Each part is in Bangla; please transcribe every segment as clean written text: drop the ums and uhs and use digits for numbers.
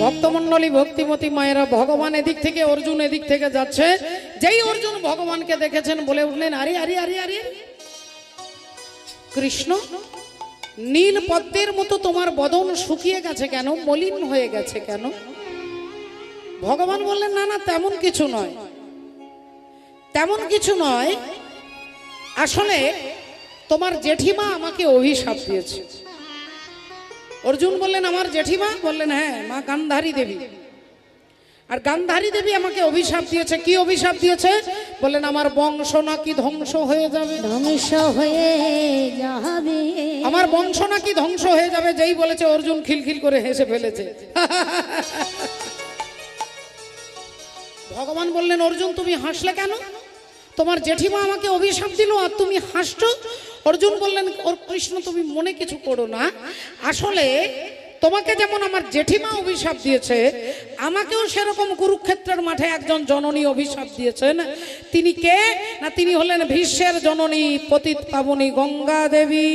ভক্তমণ্ডলী ভক্তিমতী মায়েরা, ভগবান এদিক থেকে অর্জুন এদিক থেকে যাচ্ছে। যেই অর্জুন ভগবানকে দেখেছেন বলে উঠলেন, আরে আরে আরে আরে কৃষ্ণ, নীল পদ্মের মতো তোমার বদন শুকিয়ে গেছে কেন, মলিন হয়ে গেছে কেন? ভগবান বললেন, না না তেমন কিছু নয়, তেমন কিছু নয়, আসলে তোমার জেঠিমা আমাকে অভিশাপ দিয়েছে। অর্জুন বললেন, আমার জেঠিমা? বললেন, হ্যাঁ, মা গান্ধারী দেবী। আর গান্ধারী দেবী আমাকে অভিশাপ দিয়েছে। কি অভিশাপ দিয়েছে? বললেন, আমার বংশ নাকি ধ্বংস হয়ে যাবে। ধ্বংস হয়ে যাবে, আমার বংশ নাকি ধ্বংস হয়ে যাবে। যেই বলেছে অর্জুন খিলখিল করে হেসে ফেলেছে। ভগবান বললেন, অর্জুন তুমি হাসলে কেন? তোমার জেঠিমা আমাকে অভিশাপ দিল আর তুমি হাসছো। অর্জুন বললেন, কৃষ্ণ তুমি মনে কিছু করো না, আসলে তোমাকে যেমন আমার জেঠিমা অভিশাপ দিয়েছে, আমাকেও সেরকম কুরুক্ষেত্রের মাঠে একজন জননী অভিশাপ দিয়েছেন। তিনি কে? না, তিনি হলেন ভীষ্মের জননী পতিত পাবনী গঙ্গা দেবী।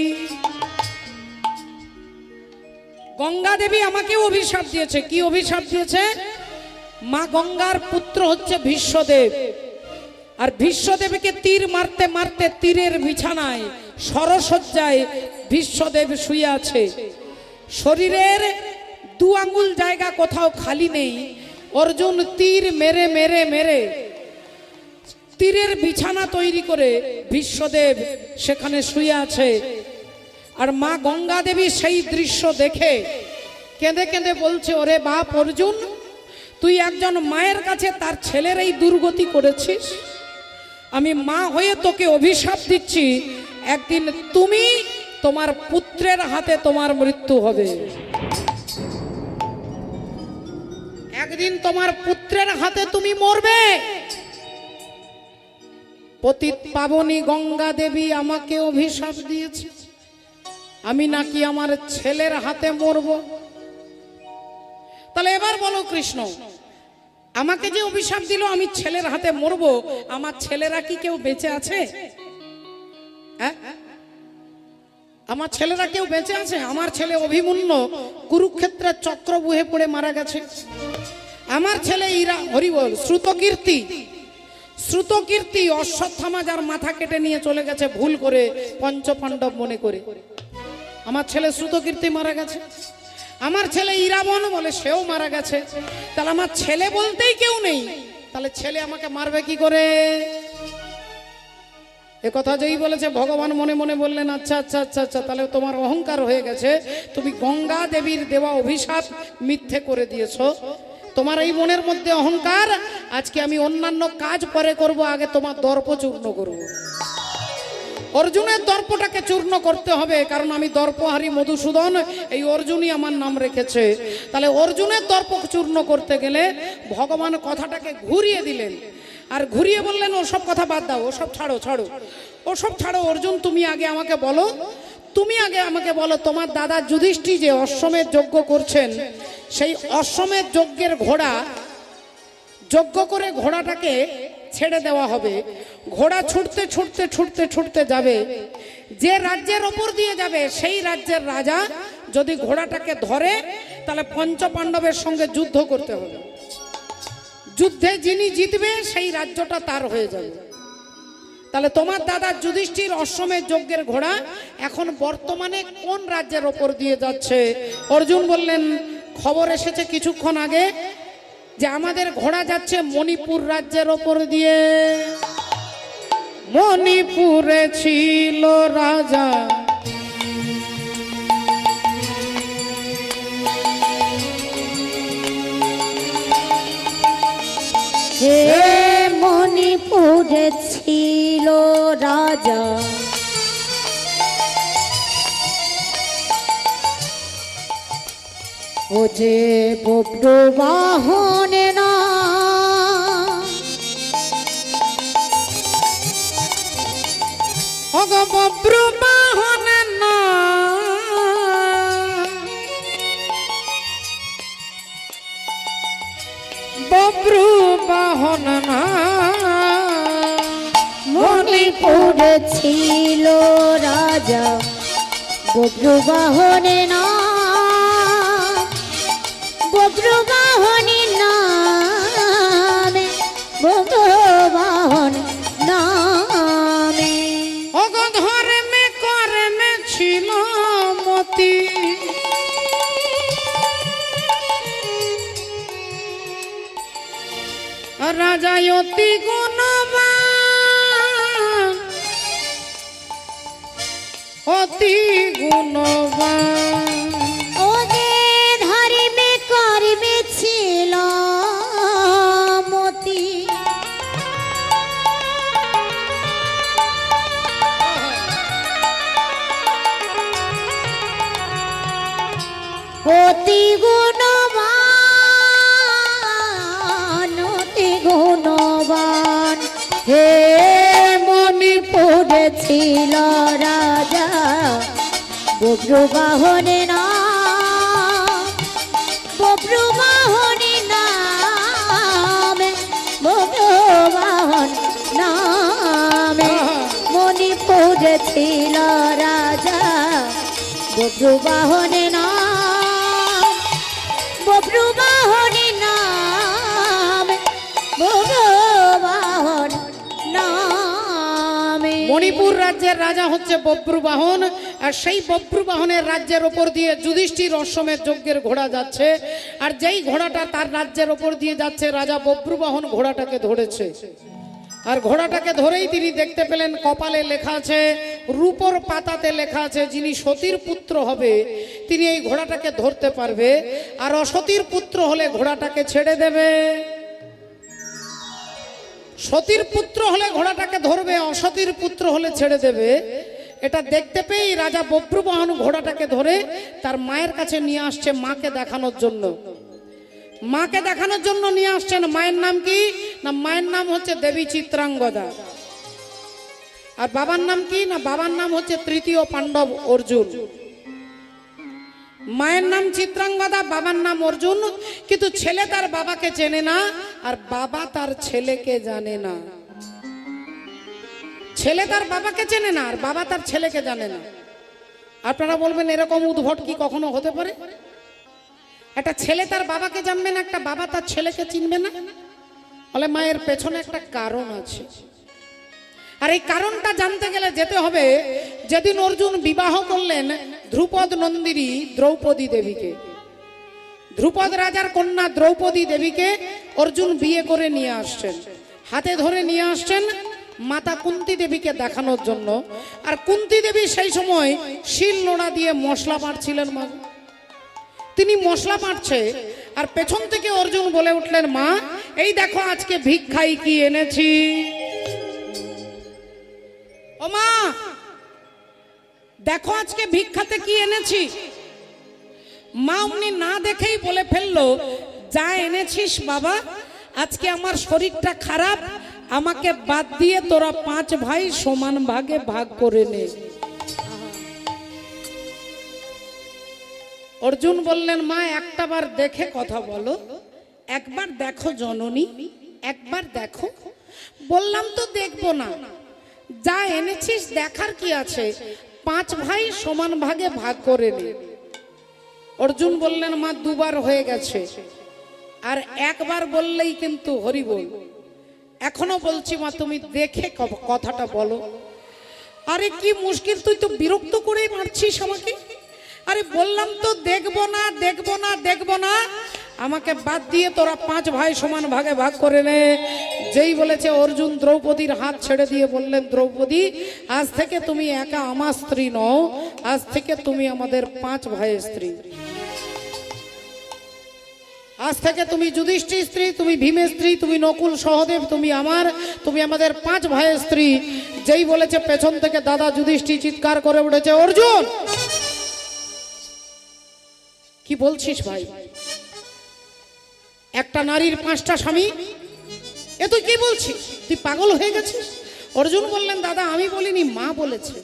গঙ্গা দেবী আমাকেও অভিশাপ দিয়েছে। কি অভিশাপ দিয়েছে? মা গঙ্গার পুত্র হচ্ছে ভীষ্মদেব, আর ভীষ্মদেবকে তীর মারতে মারতে তীরের বিছানায় সরসজ্জায় ভীষ্মদেব শুয়ে আছে। শরীরের 2 আঙ্গুল জায়গা কোথাও খালি নেই। অর্জুন তীর মেরে মেরে মেরে তীরের বিছানা তৈরি করে ভীষ্মদেব সেখানে শুয়ে আছে। আর মা গঙ্গা দেবী সেই দৃশ্য দেখে কেঁদে কেঁদে বলছে, ওরে বাপ অর্জুন, তুই একজন মায়ের কাছে তার ছেলের এই দুর্গতি করেছিস। আমি মা হয়ে তোকে অভিশাপ দিচ্ছি, একদিন তুমি তোমার পুত্রের হাতে তোমার মৃত্যু হবে। একদিন তোমার পুত্রের হাতে তুমি মরবে। পতিত পাবনী গঙ্গা দেবী আমাকে অভিশাপ দিয়েছে, আমি নাকি আমার ছেলের হাতে মরব। তাহলে এবার বলো কৃষ্ণ, আমাকে যে অভিশাপ দিল আমি ছেলের হাতে মরব, আমার ছেলেরা কি কেউ বেঁচে আছে? হ্যাঁ, আমার ছেলেরা কেউ বেঁচে আছে? আমার ছেলে অভিমন্যু কুরুক্ষেত্রের চক্রবুহে পড়ে মারা গেছে। আমার ছেলে ইরা, হরিবল, শ্রুতকীর্তি অশ্বত্থামা যার মাথা কেটে নিয়ে চলে গেছে ভুল করে পঞ্চপাণ্ডব মনে করে, আমার ছেলে শ্রুতকীর্তি মারা গেছে। আমার ছেলে ইরাবন বলে সেও মারা গেছে। তাহলে আমার ছেলে বলতেই কেউ নেই, তাহলে ছেলে আমাকে মারবে কি করে? এ কথা যেই বলেছে ভগবান মনে মনে বললেন, আচ্ছা আচ্ছা আচ্ছা আচ্ছা, তাহলে তোমার অহংকার হয়ে গেছে, তুমি গঙ্গা দেবীর দেওয়া অভিশাপ মিথ্যে করে দিয়েছো। তোমার এই মনের মধ্যে অহংকার, আজকে আমি অন্যান্য কাজ পরে করব, আগে তোমার দর্প চূর্ণ করব। অর্জুনের দর্পটাকে চূর্ণ করতে হবে, কারণ আমি দর্পহারী মধুসূদন, এই অর্জুনই আমার নাম রেখেছে। তাহলে অর্জুনের দর্প চূর্ণ করতে গেলে ভগবান কথাটাকে ঘুরিয়ে দিলেন, আর ঘুরিয়ে বললেন, ওসব কথা বাদ দাও, ওসব ছাড়ো ছাড়ো, ওসব ছাড়ো। অর্জুন তুমি আগে আমাকে বলো, তুমি আগে আমাকে বলো, তোমার দাদা যুধিষ্ঠির যে অশ্বমেধ যজ্ঞ করছেন, সেই অশ্বমেধ যজ্ঞের ঘোড়া যজ্ঞ করে ঘোড়াটাকে ছেড়ে দেওয়া হবে। ঘোড়া ছুটতে ছুটতে ছুটতে ছুটতে যাবে, যে রাজ্যের ওপর দিয়ে যাবে সেই রাজ্যের রাজা যদি ঘোড়াটাকে ধরে, তাহলে পঞ্চপাণ্ডবের সঙ্গে যুদ্ধ করতে হবে। যুদ্ধে যিনি জিতবে সেই রাজ্যটা তার হয়ে যাবে। তাহলে তোমার দাদা যুধিষ্ঠির অশ্বমেধ যজ্ঞের ঘোড়া এখন বর্তমানে কোন রাজ্যের ওপর দিয়ে যাচ্ছে? অর্জুন বললেন, খবর এসেছে কিছুক্ষণ আগে যে আমাদের ঘোড়া যাচ্ছে মণিপুর রাজ্যের ওপর দিয়ে। মণিপুরে ছিল রাজা, হে মণিপুরে ছিল রাজা, ও যে বব্রু বাহনে না, অগ বব্রু বাহনে না, বব্রু বাহন না। মণিপুরে ছিল রাজা, বব্রু বাহনে না, বব্রু বাহনের নামে, বব্রবাহন নামে। ওগো ধর্মে কর্মে ছিল মতি, রাজা অতি গুণবান, অতি গুণবান। ও যে ধর্মে কর্মে ছিল মতি, অতি গুণবান, অতি গুণবান। হে মণিপুরে ছিল রাজা বব্রবাহনে নাম, বব্রবাহনে নামে, বব্রবাহন নামে। মণিপুরে ছিল রাজা বব্রবাহনে নাম, বব্রবাহনে নাম, বব্রবাহন নামে। মণিপুর রাজ্যের রাজা হচ্ছে বব্রুবাহন, আর সেই বব্রুবাহনের রাজ্যের ওপর দিয়ে যুধিষ্ঠির অশ্বমেধ যজ্ঞের ঘোড়া যাচ্ছে, আর যেই ঘোড়াটা তার রাজ্যের ওপর দিয়ে যাচ্ছে, রাজা বব্রুবাহন ঘোড়াটাকে ধরেছে। আর ঘোড়াটাকে ধরেই তিনি দেখতে পেলেন কপালে লেখা আছে, রূপোর পাতাতে লেখা আছে, যিনি সতীর পুত্র হবে তিনি এই ঘোড়াটাকে ধরতে পারবে, আর অসতীর পুত্র হলে ঘোড়াটাকে ছেড়ে দেবে। সতীর পুত্র হলে ঘোড়াটাকে ধরবে, অসতীর পুত্র হলে ছেড়ে দেবে। এটা দেখতে পেয়েই রাজা বব্রুবাহন ঘোড়াটাকে ধরে তার মায়ের কাছে নিয়ে আসছে, মাকে দেখানোর জন্য। মাকে দেখানোর জন্য নিয়ে আসছেন। মায়ের নাম কি? না, মায়ের নাম হচ্ছে দেবী চিত্রাঙ্গদা। আর বাবার নাম কি? না, বাবার নাম হচ্ছে তৃতীয় পাণ্ডব অর্জুন। মায়ের নাম চিত্রাঙ্গদা, বাবার নাম অর্জুন। কিন্তু ছেলে তার বাবাকে চেনে না, আর বাবা তার ছেলেকে জানে না। ছেলে তার বাবাকে চেনে না, আর বাবা তার ছেলেকে জানে না। আপনারা বলবেন এরকম উদ্ভট কি কখনো হতে পারে? একটা ছেলে তার বাবাকে জানবে না, একটা বাবা তার ছেলেকে চিনবে না? বলে মায়ের পেছনে একটা কারণ আছে, আর এই কারণটা জানতে গেলে যেতে হবে যেদিন অর্জুন বিবাহ করলেন ধ্রুপদ নন্দিনী দ্রৌপদী দেবীকে। ধ্রুপদ রাজার কন্যা দ্রৌপদী দেবীকে অর্জুন বিয়ে করে নিয়ে আসছেন, হাতে ধরে নিয়ে আসছেন মাতা কুন্তী দেবীকে দেখানোর জন্য। আর কুন্তী দেবী সেই সময় শিল নোড়া দিয়ে মশলা বাটছিলেন। মা তিনি মশলা বাটছে, আর পেছন থেকে অর্জুন বলে উঠলেন, মা এই দেখো আজকে ভিক্ষাই কি এনেছি। ও মা, দেখো আজকে ভিক্ষাতে কি এনেছি। মা অমনি না দেখেই বলে ফেললো, যা এনেছিস বাবা, আজকে আমার শরীরটা খারাপ, আমাকে বাদ দিয়ে তোরা 5 ভাই সমান ভাগে ভাগ করে নে। অর্জুন বললেন, মা একটা বার দেখে কথা বলো, একবার দেখো জননী, একবার দেখো। বললাম তো দেখবো না, যা এনেছিস দেখার কি আছে, 5 ভাই সমান ভাগে ভাগ করে নে। অর্জুন বললেন, মা 2 বার হয়ে গেছে, আর একবার বললেই কিন্তু হরি বল। এখনো বলছি মা, তুমি দেখে কথাটা বলো। আরে কি মুশকিল, তুই তো বিরক্ত করেই মারছিস আমাকে। আরে বললাম তো দেখবো না, দেখবো না, দেখবো না, আমাকে বাদ দিয়ে তোরা 5 ভাই সমান ভাগে ভাগ করে নে। যেই বলেছে অর্জুন দ্রৌপদীর হাত ছেড়ে দিয়ে বললেন, দ্রৌপদী আজ থেকে তুমি একা আমার স্ত্রী নও, আজ থেকে তুমি আমাদের 5 ভাইয়ের স্ত্রী। আজ থেকে তুমি যুধিষ্ঠির স্ত্রী, তুমি ভীমের স্ত্রী, তুমি নকুল সহদেব, তুমি আমাদের 5 ভাইয়ের স্ত্রী। যেই বলেছে পেছন থেকে দাদা যুধিষ্ঠির চিৎকার করে উঠেছে, অর্জুন কি বলছিস ভাই? একটা নারীর 5টা স্বামী, এ তুই কি বলছিস? তুই পাগল হয়ে গেছিস? অর্জুন বললেন, দাদা আমি বলিনি, মা বলেছে।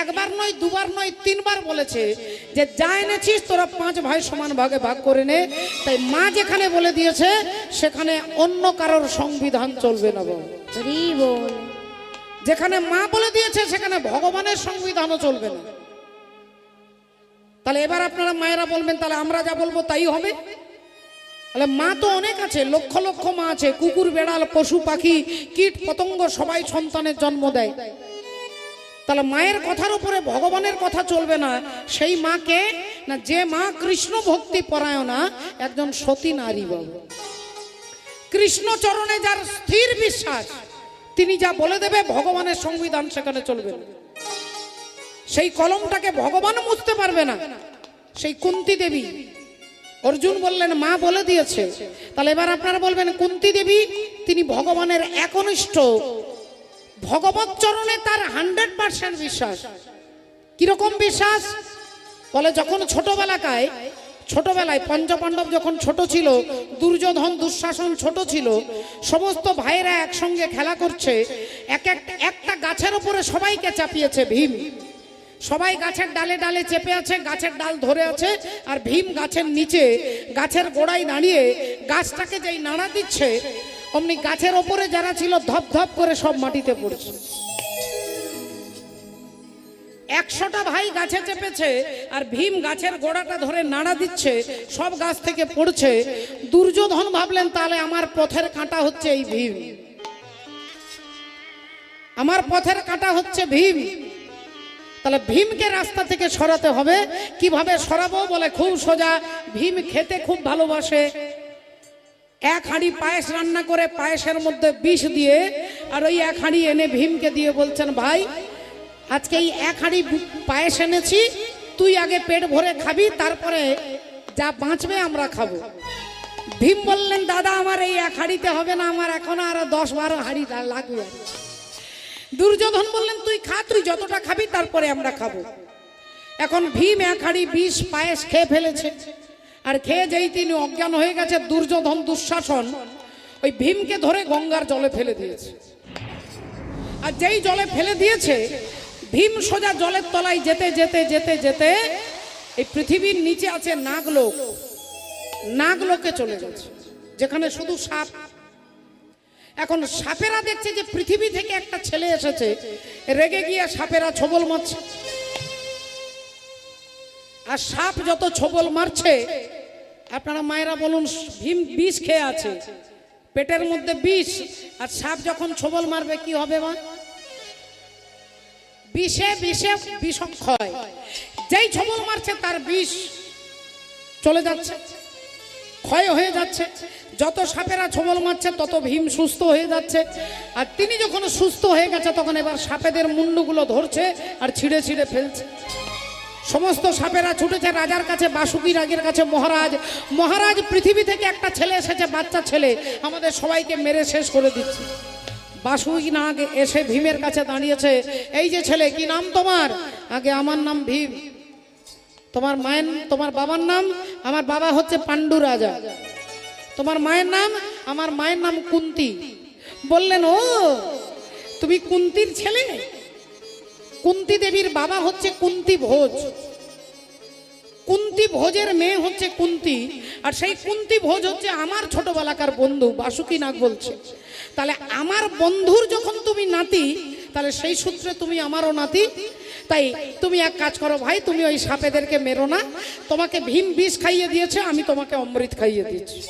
একবার নয়, 2 বার নয়, 3 বার বলেছে যে যা এনেছিস তোরা 5 ভাই সমান ভাগে ভাগ করে নে। তাই মা যেখানে বলে দিয়েছে সেখানে অন্য কারোর সংবিধান চলবে না। বল, যেখানে মা বলে দিয়েছে সেখানে ভগবানের সংবিধানও চলবে না। তাহলে এবার আপনারা মায়েরা বলবেন, তাহলে আমরা যা বলবো তাই হবে? তাহলে মা তো অনেক আছে, লক্ষ লক্ষ মা আছে, কুকুর বেড়াল পশু পাখি কীট পতঙ্গ সবাই সন্তানের জন্ম দেয়। তাহলে মায়ের কথার উপরে ভগবানের কথা চলবে না। সেই মাকে না, যে মা কৃষ্ণ ভক্তি পরায়ণা, একজন সতী নারী বাবু। কৃষ্ণ চরণে যার স্থির বিশ্বাস, তিনি যা বলে দেবে ভগবানের সংবিধান সেখানে চলবে না। সেই কলমটাকে ভগবান মুছতে পারবে না। সেই কুন্তী দেবী, অর্জুন বললেন মা বলে দিয়েছে। তাহলে এবার আপনারা বলবেন কুন্তী দেবী তিনি ভগবানের একনিষ্ঠ, ভগবত চরণে তার 100% বিশ্বাস। কিরকম বিশ্বাস? বলে যখন ছোটবেলায় পঞ্চপাণ্ডব যখন ছোট ছিল, দুর্যোধন দুঃশাসন ছোট ছিল, সমস্ত ভাইয়েরা একসঙ্গে খেলা করছে, একটা গাছের উপরে সবাইকে চাপিয়েছে ভীম। সবাই গাছের ডালে ডালে চেপে আছে, গাছের ডাল ধরে আছে, আর ভীম গাছের নিচে গাছের গোড়ায় দাঁড়িয়ে গাছটাকে যেই নাড়া দিচ্ছে, অমনি গাছের ওপরে যারা ছিল ধপ ধপ করে সব মাটিতে পড়ছে। 100টা ভাই গাছে চেপেছে, আর ভীম গাছের গোড়াটা ধরে নাড়া দিচ্ছে, সব গাছ থেকে পড়ছে। দুর্যোধন ভাবলেন তাহলে আমার পথের কাঁটা হচ্ছে এই ভীম, আমার পথের কাঁটা হচ্ছে ভীম। তাহলে ভীমকে রাস্তা থেকে সরাতে হবে। কিভাবে সরাবো? বলে খুব সোজা। ভীম খেতে খুব ভালোবাসে। 1 হাঁড়ি পায়েস রান্না করে পায়েসের মধ্যে বিষ দিয়ে, আর ওই 1 হাঁড়ি এনে ভীমকে দিয়ে বলছেন ভাই আজকে এই 1 হাঁড়ি পায়েস এনেছি, তুই আগে পেট ভরে খাবি, তারপরে যা বাঁচবে আমরা খাবো। ভীম বললেন দাদা আমার এই 1 হাঁড়িতে হবে না, আমার এখনো আরো 10-12 হাঁড়ি লাগবে। দুর্যোধন বললেন তুই খা, তুই যতটা খাবি তারপরে আমরা খাবো। এখন ভীম 1 হাঁড়ি বিষ পায়েস খেয়ে ফেলেছে, আর খেয়ে যেই তিনি অজ্ঞান হয়ে গেছে, দুর্যোধন দুঃশাসন ওই ভীমকে ধরে গঙ্গার জলে ফেলে দিয়েছে। আর যেই জলে ফেলে দিয়েছে, ভীম সোজা জলের তলায় যেতে যেতে যেতে যেতে এই পৃথিবীর নিচে আছে নাগলোক, নাগলোকে চলে গেছে, যেখানে শুধু সাপ। এখন সাপেরা দেখছে যে পৃথিবী থেকে একটা ছেলে এসেছে, রেগে গিয়ে সাপেরা ছোবল মারছে। আর সাপ যত ছোবল মারছে, আপনারা মায়েরা বলুন, ভীম বিষ খেয়ে আছে, পেটের মধ্যে বিষ, আর সাপ যখন ছোবল মারবে কি হবে মা? বিষে বিষে বিষক্ষয়। যেই ছোবল মারছে তার বিষ চলে যাচ্ছে, ক্ষয় হয়ে যাচ্ছে। যত সাপেরা ছোবল মারছে তত ভীম সুস্থ হয়ে যাচ্ছে। আর তিনি যখন সুস্থ হয়ে গেছে, তখন এবার সাপেদের মুন্ডুগুলো ধরছে আর ছিঁড়ে ছিঁড়ে ফেলছে। সমস্ত সাপেরা ছুটেছে রাজার কাছে, বাসুকি রাগের কাছে। মহারাজ পৃথিবী থেকে একটা ছেলে এসেছে, বাচ্চা ছেলে, আমাদের সবাইকে মেরে শেষ করে দিচ্ছে। বাসুকি নাগ এসে ভীমের কাছে দাঁড়িয়েছে, এই যে ছেলে, কি নাম তোমার? আগে আমার নাম ভীম। তোমার বাবার নাম? আমার বাবা হচ্ছে পাণ্ডু রাজা। তোমার মায়ের নাম? আমার মায়ের নাম কুন্তী। বললেন ও তুমি কুন্তীর ছেলে? কুন্তী দেবীর বাবা হচ্ছে কুন্তী ভোজ, কুন্তী ভোজের মেয়ে হচ্ছে কুন্তী, আর সেই কুন্তী ভোজ হচ্ছে আমার ছোটবেলাকার বন্ধু। বাসুকি নাগ বলছে তাহলে আমার বন্ধুর যখন তুমি নাতি, তাহলে সেই সূত্রে তুমি আমারও নাতি। তাই তুমি এক কাজ করো ভাই, তুমি ওই সাপেদেরকে মেরো না, তোমাকে ভীম বিষ খাইয়ে দিয়েছে, আমি তোমাকে অমৃত খাইয়ে দিয়েছি।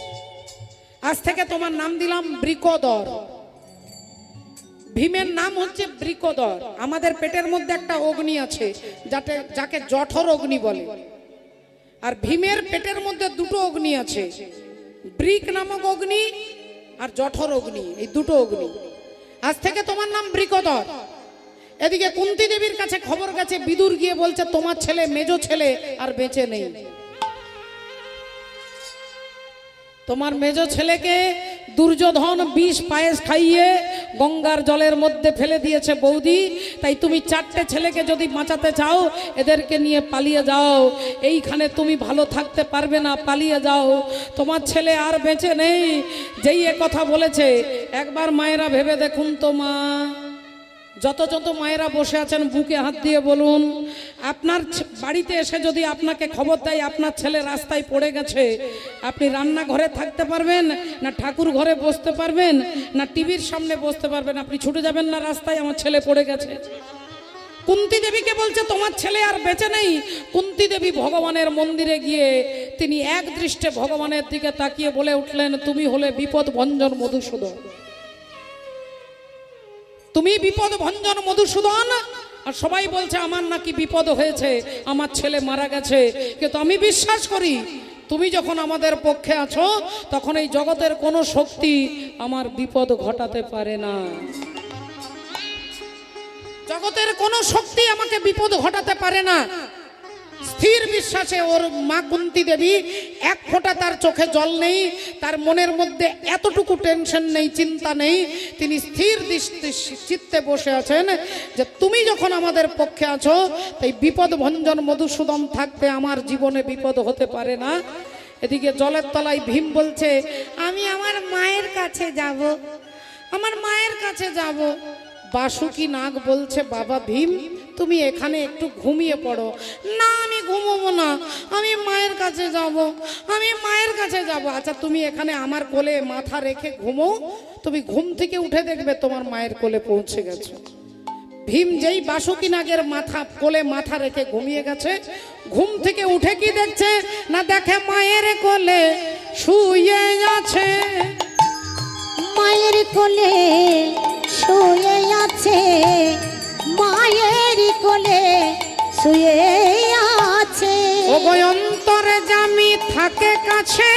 আজ থেকে তোমার নাম দিলাম বৃকোদর। ভীমের নাম হচ্ছে বৃকোদর। আমাদের পেটের মধ্যে একটা অগ্নি আছে, যাকে জঠর অগ্নি বলে। আর ভীমের পেটের মধ্যে 2টো অগ্নি আছে, বৃক নামক অগ্নি আর জঠর অগ্নি, এই 2টো অগ্নি। আজ থেকে তোমার নাম বৃকোদর। এদিকে কুন্তী দেবীর কাছে খবর গেছে, বিদুর গিয়ে বলছে তোমার ছেলে, মেজো ছেলে আর বেঁচে নেই। তোমার মেজো ছেলেকে দুর্যোধন বিষ পায়েস খাইয়ে গঙ্গার জলের মধ্যে ফেলে দিয়েছে বৌদি। তাই তুমি 4টে ছেলেকে যদি বাঁচাতে চাও, এদেরকে নিয়ে পালিয়ে যাও। এইখানে তুমি ভালো থাকতে পারবে না, পালিয়ে যাও, তোমার ছেলে আর বেঁচে নেই। যেই এ কথা বলেছে, একবার মায়েরা ভেবে দেখুন তো মা, যত মায়েরা বসে আছেন বুকে হাত দিয়ে বলুন, আপনার বাড়িতে এসে যদি আপনাকে খবর দেয় আপনার ছেলে রাস্তায় পড়ে গেছে, আপনি রান্নাঘরে থাকতে পারবেন না, ঠাকুর ঘরে বসতে পারবেন না, টিভির সামনে বসতে পারবেন? আপনি ছুটে যাবেন না রাস্তায়, আমার ছেলে পড়ে গেছে? কুন্তী দেবীকে বলছে তোমার ছেলে আর বেঁচে নেই। কুন্তী দেবী ভগবানের মন্দিরে গিয়ে তিনি এক দৃষ্টে ভগবানের দিকে তাকিয়ে বলে উঠলেন, তুমি হলে বিপদ ভঞ্জন মধুসূদন, তুমি বিপদ ভঞ্জন মধুসূদন। আর সবাই বলছে আমার নাকি বিপদ হয়েছে, আমার ছেলে মারা গেছে, কিন্তু আমি বিশ্বাস করি তুমি যখন আমাদের পক্ষে আছো তখন এই জগতের কোনো শক্তি আমার বিপদ ঘটাতে পারে না। জগতের কোনো শক্তি আমাকে বিপদ ঘটাতে পারে না। স্থির বিশ্বাসে ওর মা কুন্তী দেবী, এক ফোঁটা তার চোখে জল নেই, তার মনের মধ্যে এতটুকু টেনশন নেই, চিন্তা নেই। তিনি স্থির চিত্তে বসে আছেন যে তুমি যখন আমাদের পক্ষে আছো তাই বিপদ ভঞ্জন মধুসূদন থাকতে আমার জীবনে বিপদ হতে পারে না। এদিকে জলের তলায় ভীম বলছে, আমি আমার মায়ের কাছে যাব, আমার মায়ের কাছে যাব। বাসুকি নাগ বলছে, বাবা ভীম তুমি এখানে একটু ঘুমিয়ে পড়ো। না আমি ঘুমোবো না, আমি মায়ের কাছে যাব, আমি মায়ের কাছে যাব। আচ্ছা তুমি এখানে আমার কোলে মাথা রেখে ঘুমো, তুমি ঘুম থেকে উঠে দেখবে তোমার মায়ের কোলে পৌঁছে গেছে। ভীম যেই বাসুকি নাগের কোলে মাথা রেখে ঘুমিয়ে গেছে, ঘুম থেকে উঠে কি দেখছে না, দেখে মায়ের কোলে শুয়ে আছে, মায়ের কোলে শুয়ে আছে, মায়ের কোলে শুয়ে আছে। ও গো অন্তরে জামি থাকে কাছে,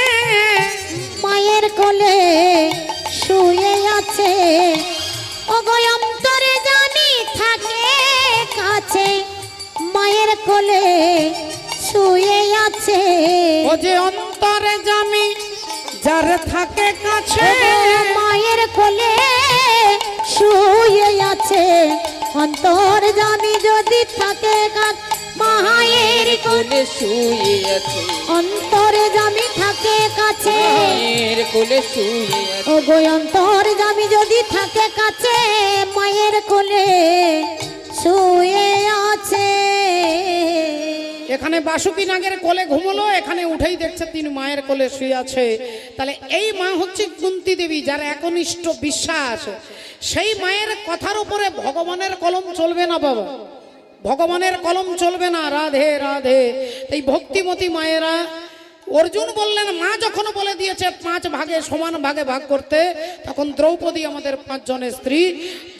মায়ের কোলে শুয়ে আছে, ও গো অন্তরে জানি থাকে কাছে, মায়ের কোলে শুয়ে আছে। ও যে অন্তরে জামি যার থাকে কাছে, মায়ের কোলে শুয়ে আছে, অন্তর জানি যদি থাকে কাছে, মায়ের কোলে শুয়ে আছে, অন্তরে জামি থাকে কাছে, মায়ের কোলে শুয়ে আছে। ও গো অন্তর জামি যদি থাকে কাছে, মায়ের কোলে শুয়ে আছে। এখানে বাসুকি নাগের কোলে ঘুমলো, এখানে উঠেই দেখছে তিনি মায়ের কোলে শুয়ে আছে। তাহলে এই মা হচ্ছে কুন্তী দেবী, যার একনিষ্ঠ বিশ্বাস। সেই মায়ের কথার উপরে ভগবানের কলম চলবে না বাবা, ভগবানের কলম চলবে না। রাধে রাধে। এই ভক্তিমতী মায়েরা, অর্জুন বললেন মা যখন বলে দিয়েছে 5 ভাগে সমান ভাগে ভাগ করতে, তখন দ্রৌপদী আমাদের 5 জনের স্ত্রী।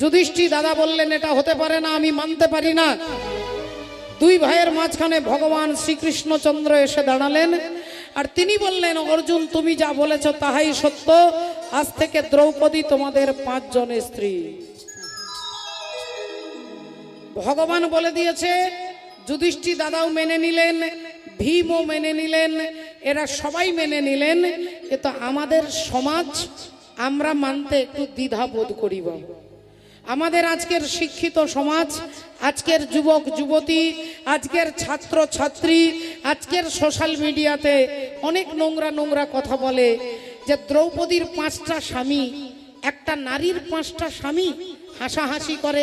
যুধিষ্ঠির দাদা বললেন এটা হতে পারে না, আমি মানতে পারি না। 2 ভাইয়ের মাঝখানে ভগবান শ্রীকৃষ্ণচন্দ্র এসে দাঁড়ালেন, আর তিনি বললেন অর্জুন তুমি যা বলেছ তাহাই সত্য, আজ থেকে দ্রৌপদী তোমাদের 5 জনের স্ত্রী। ভগবান বলে দিয়েছে, যুধিষ্ঠির দাদাও মেনে নিলেন, ভীমও মেনে নিলেন, এরা সবাই মেনে নিলেন। কিন্তু আমাদের সমাজ আমরা মানতে একটু দ্বিধা বোধ করি বাবা। আমাদের আজকের শিক্ষিত সমাজ, আজকের যুবক যুবতী, আজকের ছাত্র ছাত্রী, আজকের সোশ্যাল মিডিয়াতে অনেক নোংরা নোংরা কথা বলে যে দ্রৌপদীর 5টা স্বামী, একটা নারীর 5টা স্বামী। হাসাহাসি করে,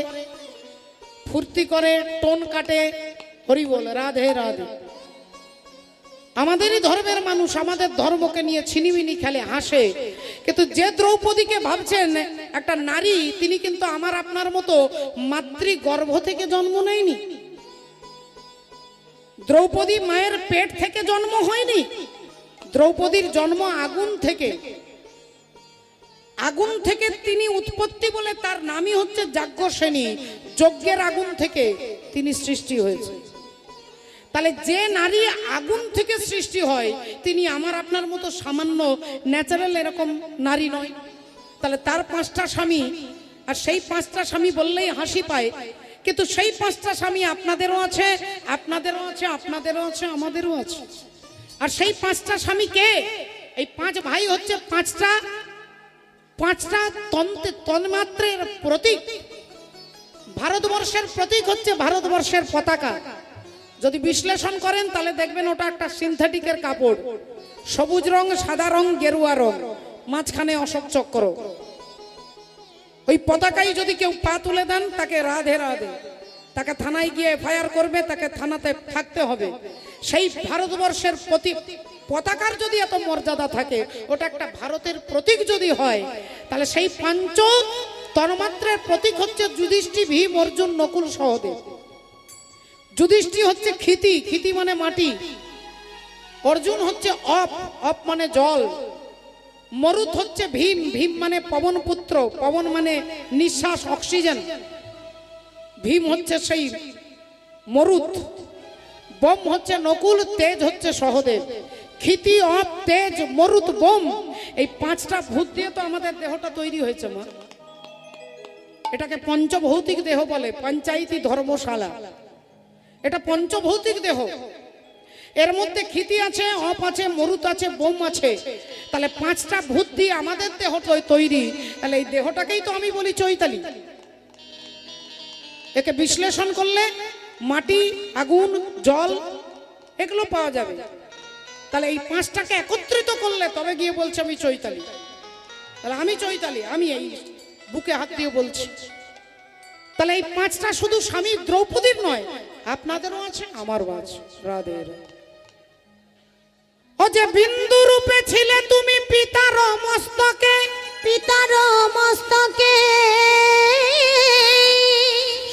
ফুর্তি করে, টোন কাটে। হরি বল, রাধে রাধে। আমাদেরই ধর্মের মানুষ আমাদের ধর্মকে নিয়ে ছিনিমিনি খেলে, হাসে। কিন্তু যে দ্রৌপদীকে ভাবছেন একটা নারী, তিনি কিন্তু আমার আপনার মতো মাতৃগর্ভ থেকে জন্ম নেয়নি। দ্রৌপদী মায়ের পেট থেকে জন্ম হয়নি। দ্রৌপদীর জন্ম আগুন থেকে। আগুন থেকে তিনি উৎপত্তি, বলে তার নামই হচ্ছে যাজ্ঞসেনী। যজ্ঞের আগুন থেকে তিনি সৃষ্টি হয়েছে। তাহলে যে নারী আগুন থেকে সৃষ্টি হয়, তিনি আমার আপনার মতো সামান্য ন্যাচারাল এরকম নারী নয়। তাহলে তার 5টা স্বামী, আর সেই 5টা স্বামী বললেই হাসি পায়। কিন্তু সেই 5টা স্বামী আপনাদেরও আছে, আপনাদেরও আছে, আপনাদেরও আছে, আমাদেরও আছে। আর সেই 5টা স্বামী কে? এই 5 ভাই হচ্ছে 5টা তন্মাত্রের প্রতীক। ভারতবর্ষের প্রতীক হচ্ছে ভারতবর্ষের পতাকা। যদি বিশ্লেষণ করেন তাহলে দেখবেন ওটা একটা সিনথেটিকের কাপড়, সবুজ রং, সাদা রং, গেরুয়া রং, মাঝখানে অশোক চক্র। ওই পতাকায় যদি কেউ পা তুলে দেন তাকে রাধে রাধে, তাকে থানায় গিয়ে এফআইআর করবে, তাকে থানাতে থাকতে হবে। সেই ভারতবর্ষের পতাকার যদি এত মর্যাদা থাকে, ওটা একটা ভারতের প্রতীক যদি হয়, তাহলে সেই 5 তন্মাত্রের প্রতীক হচ্ছে যুধিষ্ঠির, ভীম, অর্জুন, নকুল, সহদেব। যুধিষ্ঠির হচ্ছে ক্ষিতি, ক্ষিতি মানে মাটি। অর্জুন হচ্ছে অপ, অপ মানে জল। মরুত হচ্ছে ভীম, ভীম মানে পবন পুত্র, পবন মানে নিঃশ্বাস, অক্সিজেন। ভীম হচ্ছে সেই মরুত। বোম হচ্ছে নকুল, তেজ হচ্ছে সহদেব। ক্ষিতি, অপ, তেজ, মরুত, বোম, এই পাঁচটা ভূত দিয়ে তো আমাদের দেহটা তৈরি হয়েছে মা। এটাকে পঞ্চভৌতিক দেহ বলে, পঞ্চায়েতি ধর্মশালা। এটা পঞ্চভৌতিক দেহ। এর মধ্যে ক্ষিতি আছে, অপ আছে, মরুত আছে, বোম আছে। তাহলে পাঁচটা ভূত দিয়ে আমাদের দেহ তৈরি। তাহলে এই দেহটাকেই তো আমি বলি চৈতালি। একে বিশ্লেষণ করলে মাটি, আগুন, জল এগুলো পাওয়া যাবে। তাহলে এই পাঁচটাকে একত্রিত করলে তবে গিয়ে বলছে আমি চৈতালি। তাহলে আমি চৈতালি, আমি এই বুকে হাত দিয়ে বলছি। তাহলে এই পাঁচটা শুধু স্বামী দ্রৌপদীর নয়, আপনাদেরও আছে, আমারও আছে। রাধে রাধে। ও যে বিন্দু রূপে ছিলে তুমি পিতার মস্তকে, পিতার মস্তকে।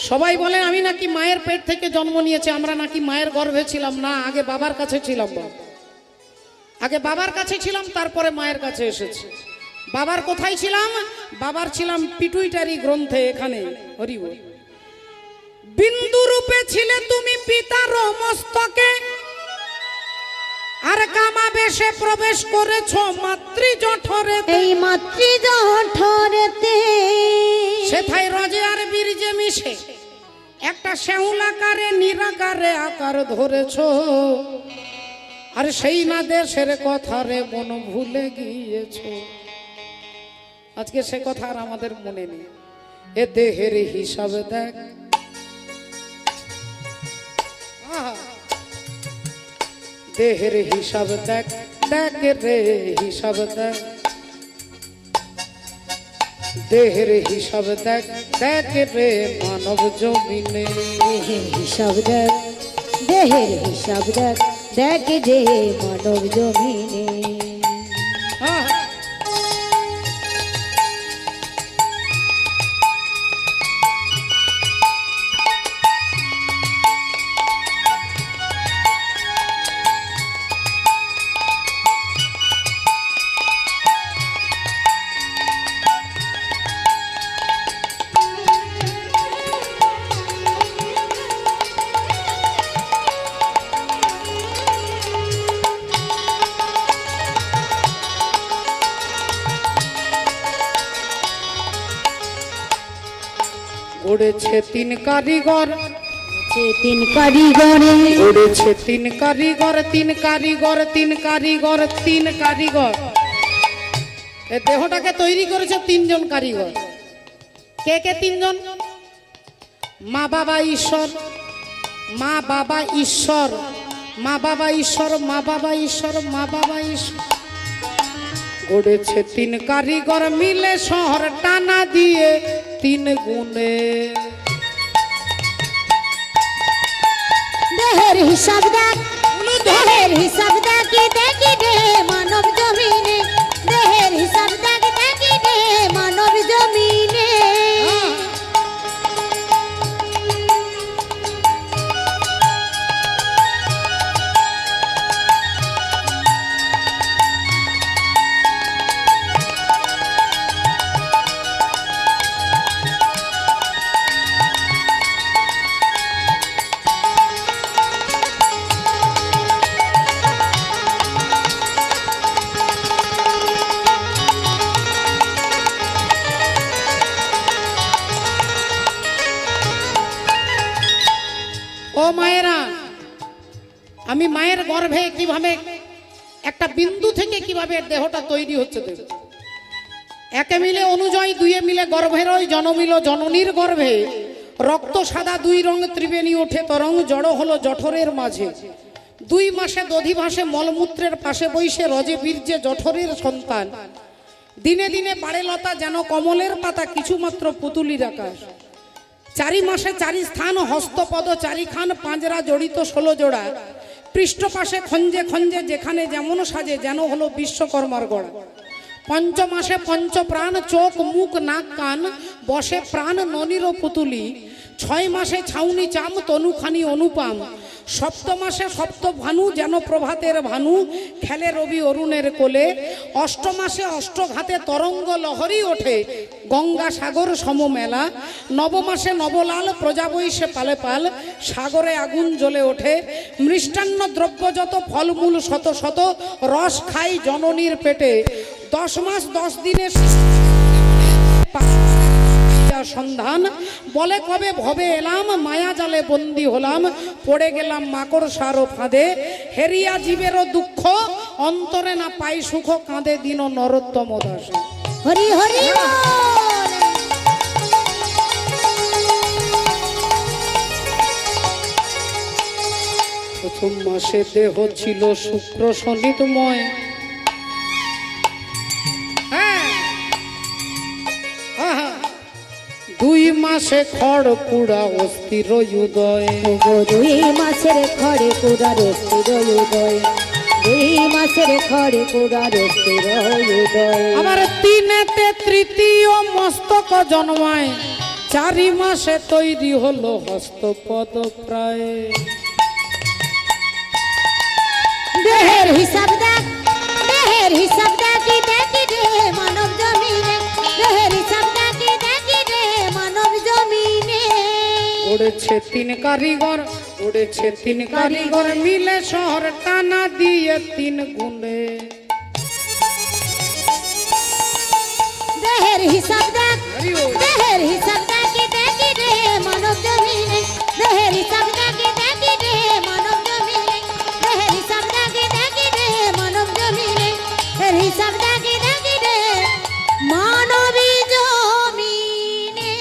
সবাই বলেন আমি নাকি মায়ের পেট থেকে জন্ম নিয়েছি, আমরা নাকি মায়ের গর্ভে ছিলাম। না, আগে বাবার কাছে ছিলাম। আগে বাবার কাছে ছিলাম, তারপরে মায়ের কাছে এসেছি। বাবার কোথায় ছিলাম? বাবার ছিলাম পিটুইটারি গ্রন্থে, এখানে। হরি বল। বিন্দু রূপে ছিলে তুমি পিতার মস্তকে, আর কামাবেশে প্রবেশ করেছ মাতৃ জঠরে। এই মাতৃ জঠরেতে সেথায় রজে আর বীর্যে মিশে একটা শ্যাউলাকারে নিরাকারে আকার ধরেছ। আর সেই না দেশের কথা রে মন ভুলে গিয়েছ। আজকে সে কথা আর আমাদের মনে নেই। এ দেহের হিসাব দেখ, দেহের হিসাব দেখ, দেখ রে হিসাব দেখ, দেহের হিসাব দেখ, দেখ রে মানব জমিনে। দেহের হিসাব দেখ, দেহের হিসাব দেখ, দেখ যে মানব জমিনে। উড়েছে তিন কারিগর, তিন কারিগরে উড়েছে তিন কারিগর, তিন কারিগর, তিন কারিগর, তিন কারিগর। এই দেহটাকে তৈরি করেছে তিনজন কারিগর। কে কে তিনজন? মা বাবা ঈশ্বর, মা বাবা ঈশ্বর, মা বাবা ঈশ্বর, মা বাবা ঈশ্বর, মা বাবা ঈশ্বর। গড়েছে তিন কারিগর মিলে শহর টানা দিয়ে তিন গুণে। দেহের হিসাব দেখ, দেহের হিসাব দেখি দেখি রে মানব জমিনে। দেহের হিসাব দেখ, দেখি রে মানব জমিনে। ও মায়েরা, আমি মায়ের গর্ভে কিভাবে একটা বিন্দু থেকে কিভাবে দেহটা তৈরি হচ্ছে দেখো। একে মিলে অনুজয়, দুইয়ে মিলে গর্ভের ওই জনমিল জননীর গর্ভে। রক্ত সাদা দুই রং ত্রিবেণী ওঠে তরং, জড় হলো জঠরের মাঝে। 2 মাসে দধি ভাসে মলমূত্রের পাশে বইসে রজে বীর্যে জঠরের সন্তান। দিনে দিনে বাড়ে লতা যেন কমলের পাতা, কিছুমাত্র পুতুলির আকাশ। 4 মাসে 4 স্থান হস্তপদ 4 খান, পাঁজরা জড়িত 16 জোড়া। পৃষ্ঠপাশে খঞ্জে খঞ্জে যেখানে যেমন সাজে, যেন হলো বিশ্বকর্মার গড়া। 5 মাসে 5 প্রাণ, চোখ মুখ নাক কান, বসে প্রাণ ননির পুতুলি। ছয় মাসে ছাউনি চাম তনুখানি অনুপাম, সপ্ত মাসে সপ্ত ভানু যেন প্রভাতের ভানু, খেলে রবি অরুণের কোলে, অষ্ট মাসে অষ্টঘাতে তরঙ্গ লহরী ওঠে, গঙ্গা সাগর সমমেলা, নব মাসে নবলাল প্রজা বৈশে পালে পাল, সাগরে আগুন জ্বলে ওঠে, মৃষ্টান্ন দ্রব্য যত ফলমূল শত শত, রস খাই জননীর পেটে, 10 মাস 10 দিনে সন্ধান, বলে কবে ভবে এলাম, মায়া জালে বন্দি হলাম, পড়ে গেলাম মাকড় সারো ফাঁদে, হেরিয়া জীবেরও দুঃখ, অন্তরে না পাই সুখ, কাঁদে দিন নরোত্তম দাসে। হরি হরি বল। প্রথম মাসে দেহ ছিল শুক্র শনিতময়, দুই মাসে খড় পুড়া অস্থির উদয়, 2 মাসের খড়ে কুড়ার অস্থির উদয়, 2 মাসের খড়ে কুড়ার অস্থির উদয়। আমার তিনেতে তৃতীয় মস্তক জন্মায়, 4 মাসে তৈরি হলো হস্তপদ প্রায়। দেহের হিসাব দেখ, দেহের হিসাব দেখি দেখি রে মানব জমিনে, দেহের হিসাব দেখি দেখি রে মানব জমিনে। উড়েছে 3 কারিগর, উড়েছে 3 কারিগর, মিলে শহর টানা দিয়ে 3 গুণে। দেহের হিসাব দেখ, দেহের হিসাব দেখি দেখি রে মানব জমিনে, দেহের হিসাব দেখি দেখি রে মানব জমিনে, দেহের হিসাব দেখি দেখি রে মানব জমিনে, দেহের হিসাব দেখি দেখি রে মানবী জমিনে।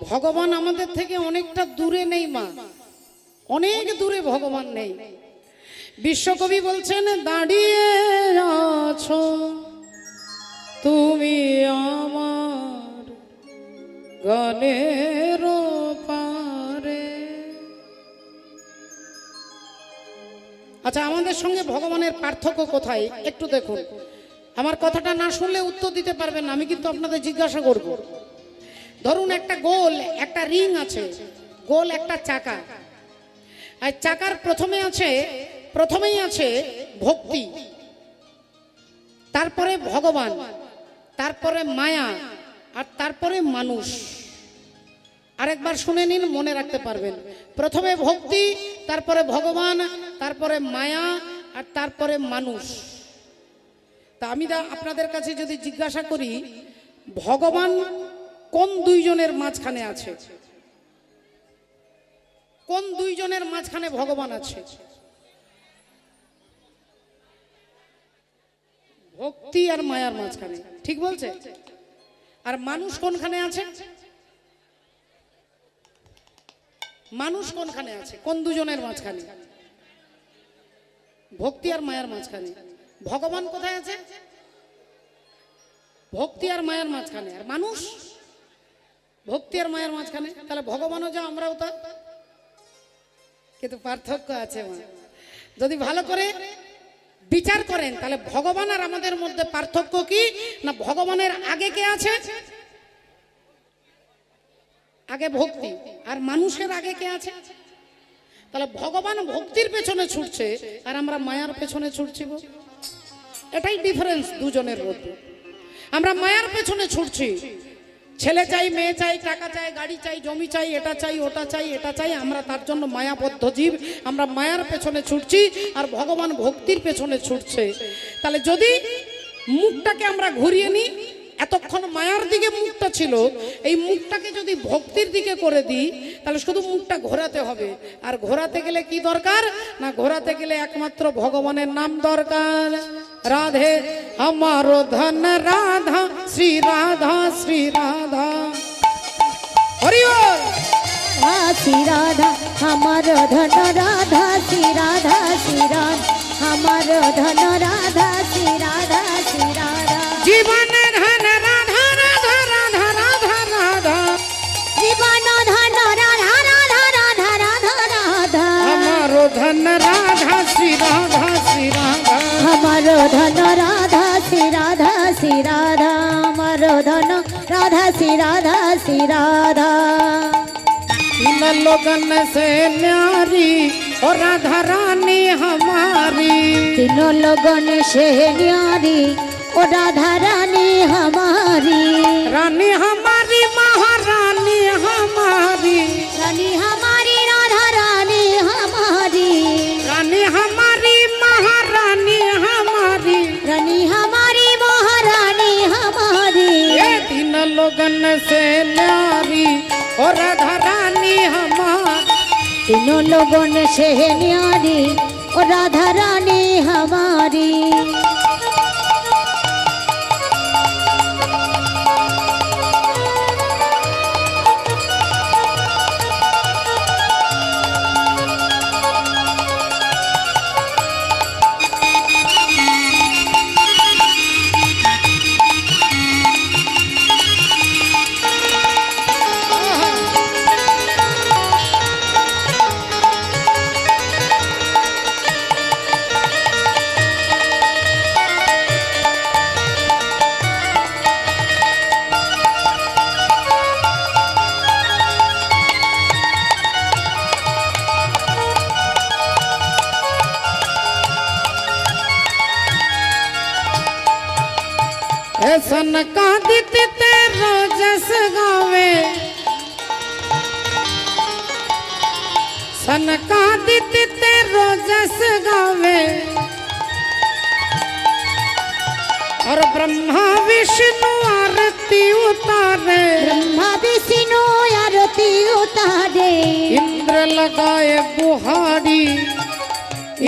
ভগবান আমাদের থেকে অনেকটা দূরে নেই মা, অনেক দূরে ভগবান নেই। বিশ্বকবি বলছেন, দাঁড়িয়ে আছো তুমি আমার গানের পারে। আচ্ছা, আমাদের সঙ্গে ভগবানের পার্থক্য কোথায় একটু দেখুন। আমার কথাটা না শুনলে উত্তর দিতে পারবেন না, আমি কিন্তু আপনাদের জিজ্ঞাসা করব। ধরুন একটা গোল একটা রিং আছে, গোল একটা চাকা, আর চাকার প্রথমেই আছে ভক্তি, তারপরে ভগবান, তারপরে মায়া, আর তারপরে মানুষ। আরেকবার শুনে নিন, মনে রাখতে পারবেন। প্রথমে ভক্তি, তারপরে ভগবান, তারপরে মায়া, আর তারপরে মানুষ। তা আমি আপনাদের কাছে যদি জিজ্ঞাসা করি, ভগবান কোন 2 জনের মাঝখানে আছে? কোন 2 জনের মাঝখানে ভগবান আছে? ভক্তি আর মায়ার মাঝখানে, ঠিক বলছে? আর মানুষ কোনখানে আছে? মানুষ কোনখানে আছে? কোন 2 জনের মাঝখানে? ভক্তি আর মায়ার মাঝখানে। ভগবান কোথায় আছে? ভক্তি আর মায়ার মাঝখানে। আর মানুষ ভক্তি আর মায়ার মাঝখানে। তাহলে ভগবানও যা, আমরাও তা, কিন্তু পার্থক্য আছে মা। যদি ভালো করে বিচার করেন তাহলে ভগবান আর আমাদের মধ্যে পার্থক্য কি না, ভগবানের আগে কে আছে? আগে ভক্তি। আর মানুষের আগে কে আছে? তাহলে ভগবান ভক্তির পেছনে ছুটছে আর আমরা মায়ার পেছনে ছুটছি। এটাই ডিফারেন্স 2 জনের মধ্যে। আমরা মায়ার পেছনে ছুটছি, ছেলে চাই, মেয়ে চাই, টাকা চাই, গাড়ি চাই, জমি চাই, এটা চাই, ওটা চাই, এটা চাই, আমরা তার জন্য মায়াবদ্ধ জীব, আমরা মায়ার পেছনে ছুটছি। আর ভগবান ভক্তির পেছনে ছুটছে। তাহলে যদি মুখটাকে আমরা ঘুরিয়ে নিই, এতক্ষণ মায়ার দিকে মুখটা ছিল, এই মুখটাকে যদি ভক্তির দিকে করে দিই তাহলে শুধু মুখটা ঘোরাতে হবে। আর ঘোরাতে গেলে কি দরকার না, ঘোরাতে গেলে একমাত্র ভগবানের নাম দরকার। রাধে আমার ধন রাধা, শ্রী রাধা, শ্রী রাধা, হরি বল। শ্রী রাধা আমার ধন রাধা, শ্রী রাধা, শ্রী রাধা আমার ধন রাধা, শ্রী রাধা, শ্রী রাধা। জীবনের ধন রাধা, রাধা, রাধা, রাধা, রাধা, জীবন ধন রাধা, রাধা, রাধা, রাধা, রাধা আমার ধন রাধা, শ্রী রাধা, শ্রী রাধা, আমার ধন রাধা, শ্রী রাধা, শ্রী রাধা আমার ধন রাধা, श्री राधा श्री राधा। इन लोगन से न्यारी और राधा रानी हमारी, तीनों लोगों से न्यारी और राधा रानी हमारी। रानी हमारी महारानी हमारी, रानी हमारी राधा रानी हमारी। रानी हमारी महारानी हमारी, रानी हमारी महारानी हमारी। ये तीन लोगन से न्यारी और राधा रानी हमारी। तीनों लोगों से न्यारी और राधा रानी हमारी। सन का दित तेरो जस गावे, सन का दित तेरो जस गावे, और ब्रह्मा विष्णु आरती उतारे। ब्रह्मा विष्णु आरती उतारे। इंद्र लगाए बुहारी,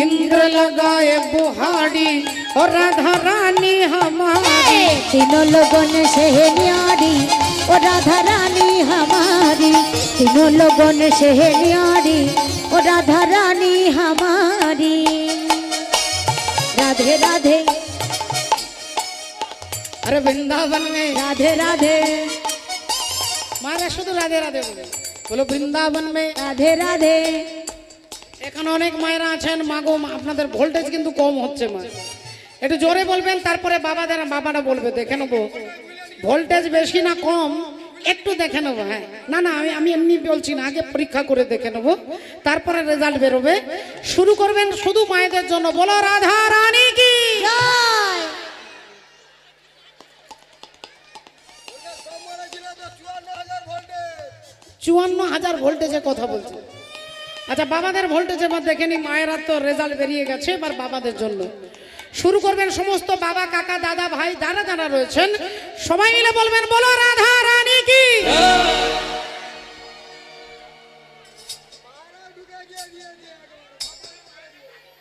इंद्र लगाए बुहारी और राधा रानी हमारी। तीनों लोगों से न्यारी और राधा रानी हमारी। तीनों लोगों से न्यारी और राधा रानी हमारी। राधे राधे। अरे वृंदावन में राधे राधे। मारा शुद्ध राधे राधे बोले, बोलो वृंदावन में राधे राधे। এখানে অনেক মায়েরা আছেন, মাগো আপনাদের ভোল্টেজ কিন্তু কম হচ্ছে মা, একটু জোরে বলবেন, তারপরে বাবারা বলবে, দেখে নেবো ভোল্টেজ বেশি না কম, একটু দেখে নেবো। হ্যাঁ, না না আমি এমনি বলছি না, আগে পরীক্ষা করে দেখে নেবো, তারপরে রেজাল্ট বেরোবে। শুরু করবেন শুধু মায়েদের জন্য, বলো রাধা রানী কি। জয়। 54,000 ভোল্টেজে কথা বলছে। আচ্ছা, বাবাদের ভোল্টেজ এবার দেখে নি, মায়েরা তো রেজাল্ট বেরিয়ে গেছে, এবার বাবাদের জন্য শুরু করবেন। সমস্ত বাবা কাকা দাদা ভাই যারা যারা রয়েছেন সবাই মিলে বলবেন, বলো রাধা রানী কি।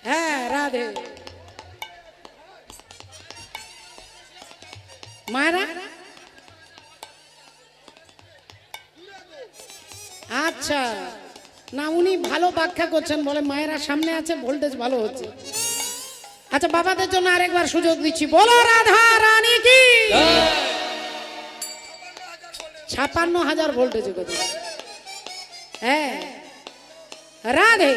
হ্যাঁ, রাধে মায়েরা। আচ্ছা, না উনি ভালো ব্যাখ্যা করছেন, বলে মায়েরা সামনে আছে, ভোল্টেজ ভালো হচ্ছে। আচ্ছা, বাবাদের জন্য আরেকবার সুযোগ দিচ্ছি, বলো রাধা রানী কি। 56,000 ভোল্টেজে কথা। হ্যাঁ, রাধে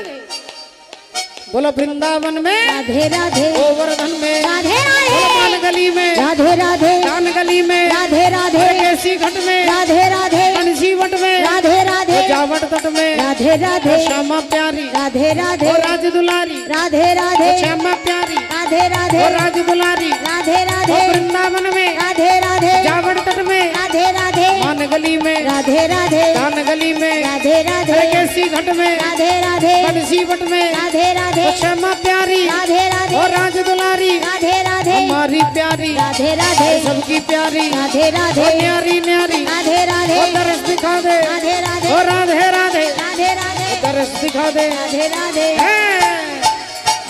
बोलो वृंदावन में राधे राधे, गोवर्धन में राधे राधे, गोपाल गली में राधे राधे, दान गली में राधे राधे, केसी घट में राधे राधे, बंसीवट में राधे राधे, जावट तट में राधे राधे, श्यामा प्यारी राधे राधे, और राज दुलारी राधे राधे, श्यामा प्यारी राधे राधे, और राज दुलारी राधे राधे, और वृंदावन में राधे राधे, जावट तट में राधे राधे, मान गली में राधे राधे, दान गली में राधे राधे, केसी घट में राधे राधे, बंसीवट में राधे राधे, और श्यामा प्यारी राधे राधे, और राज दुलारी राधे राधे, हमारी प्यारी राधे राधे, सबकी प्यारी राधे राधे, और न्यारी न्यारी राधे राधे, और दरस दिखा दे राधे राधे, और राधे राधे राधे राधे, दरस दिखा दे राधे राधे,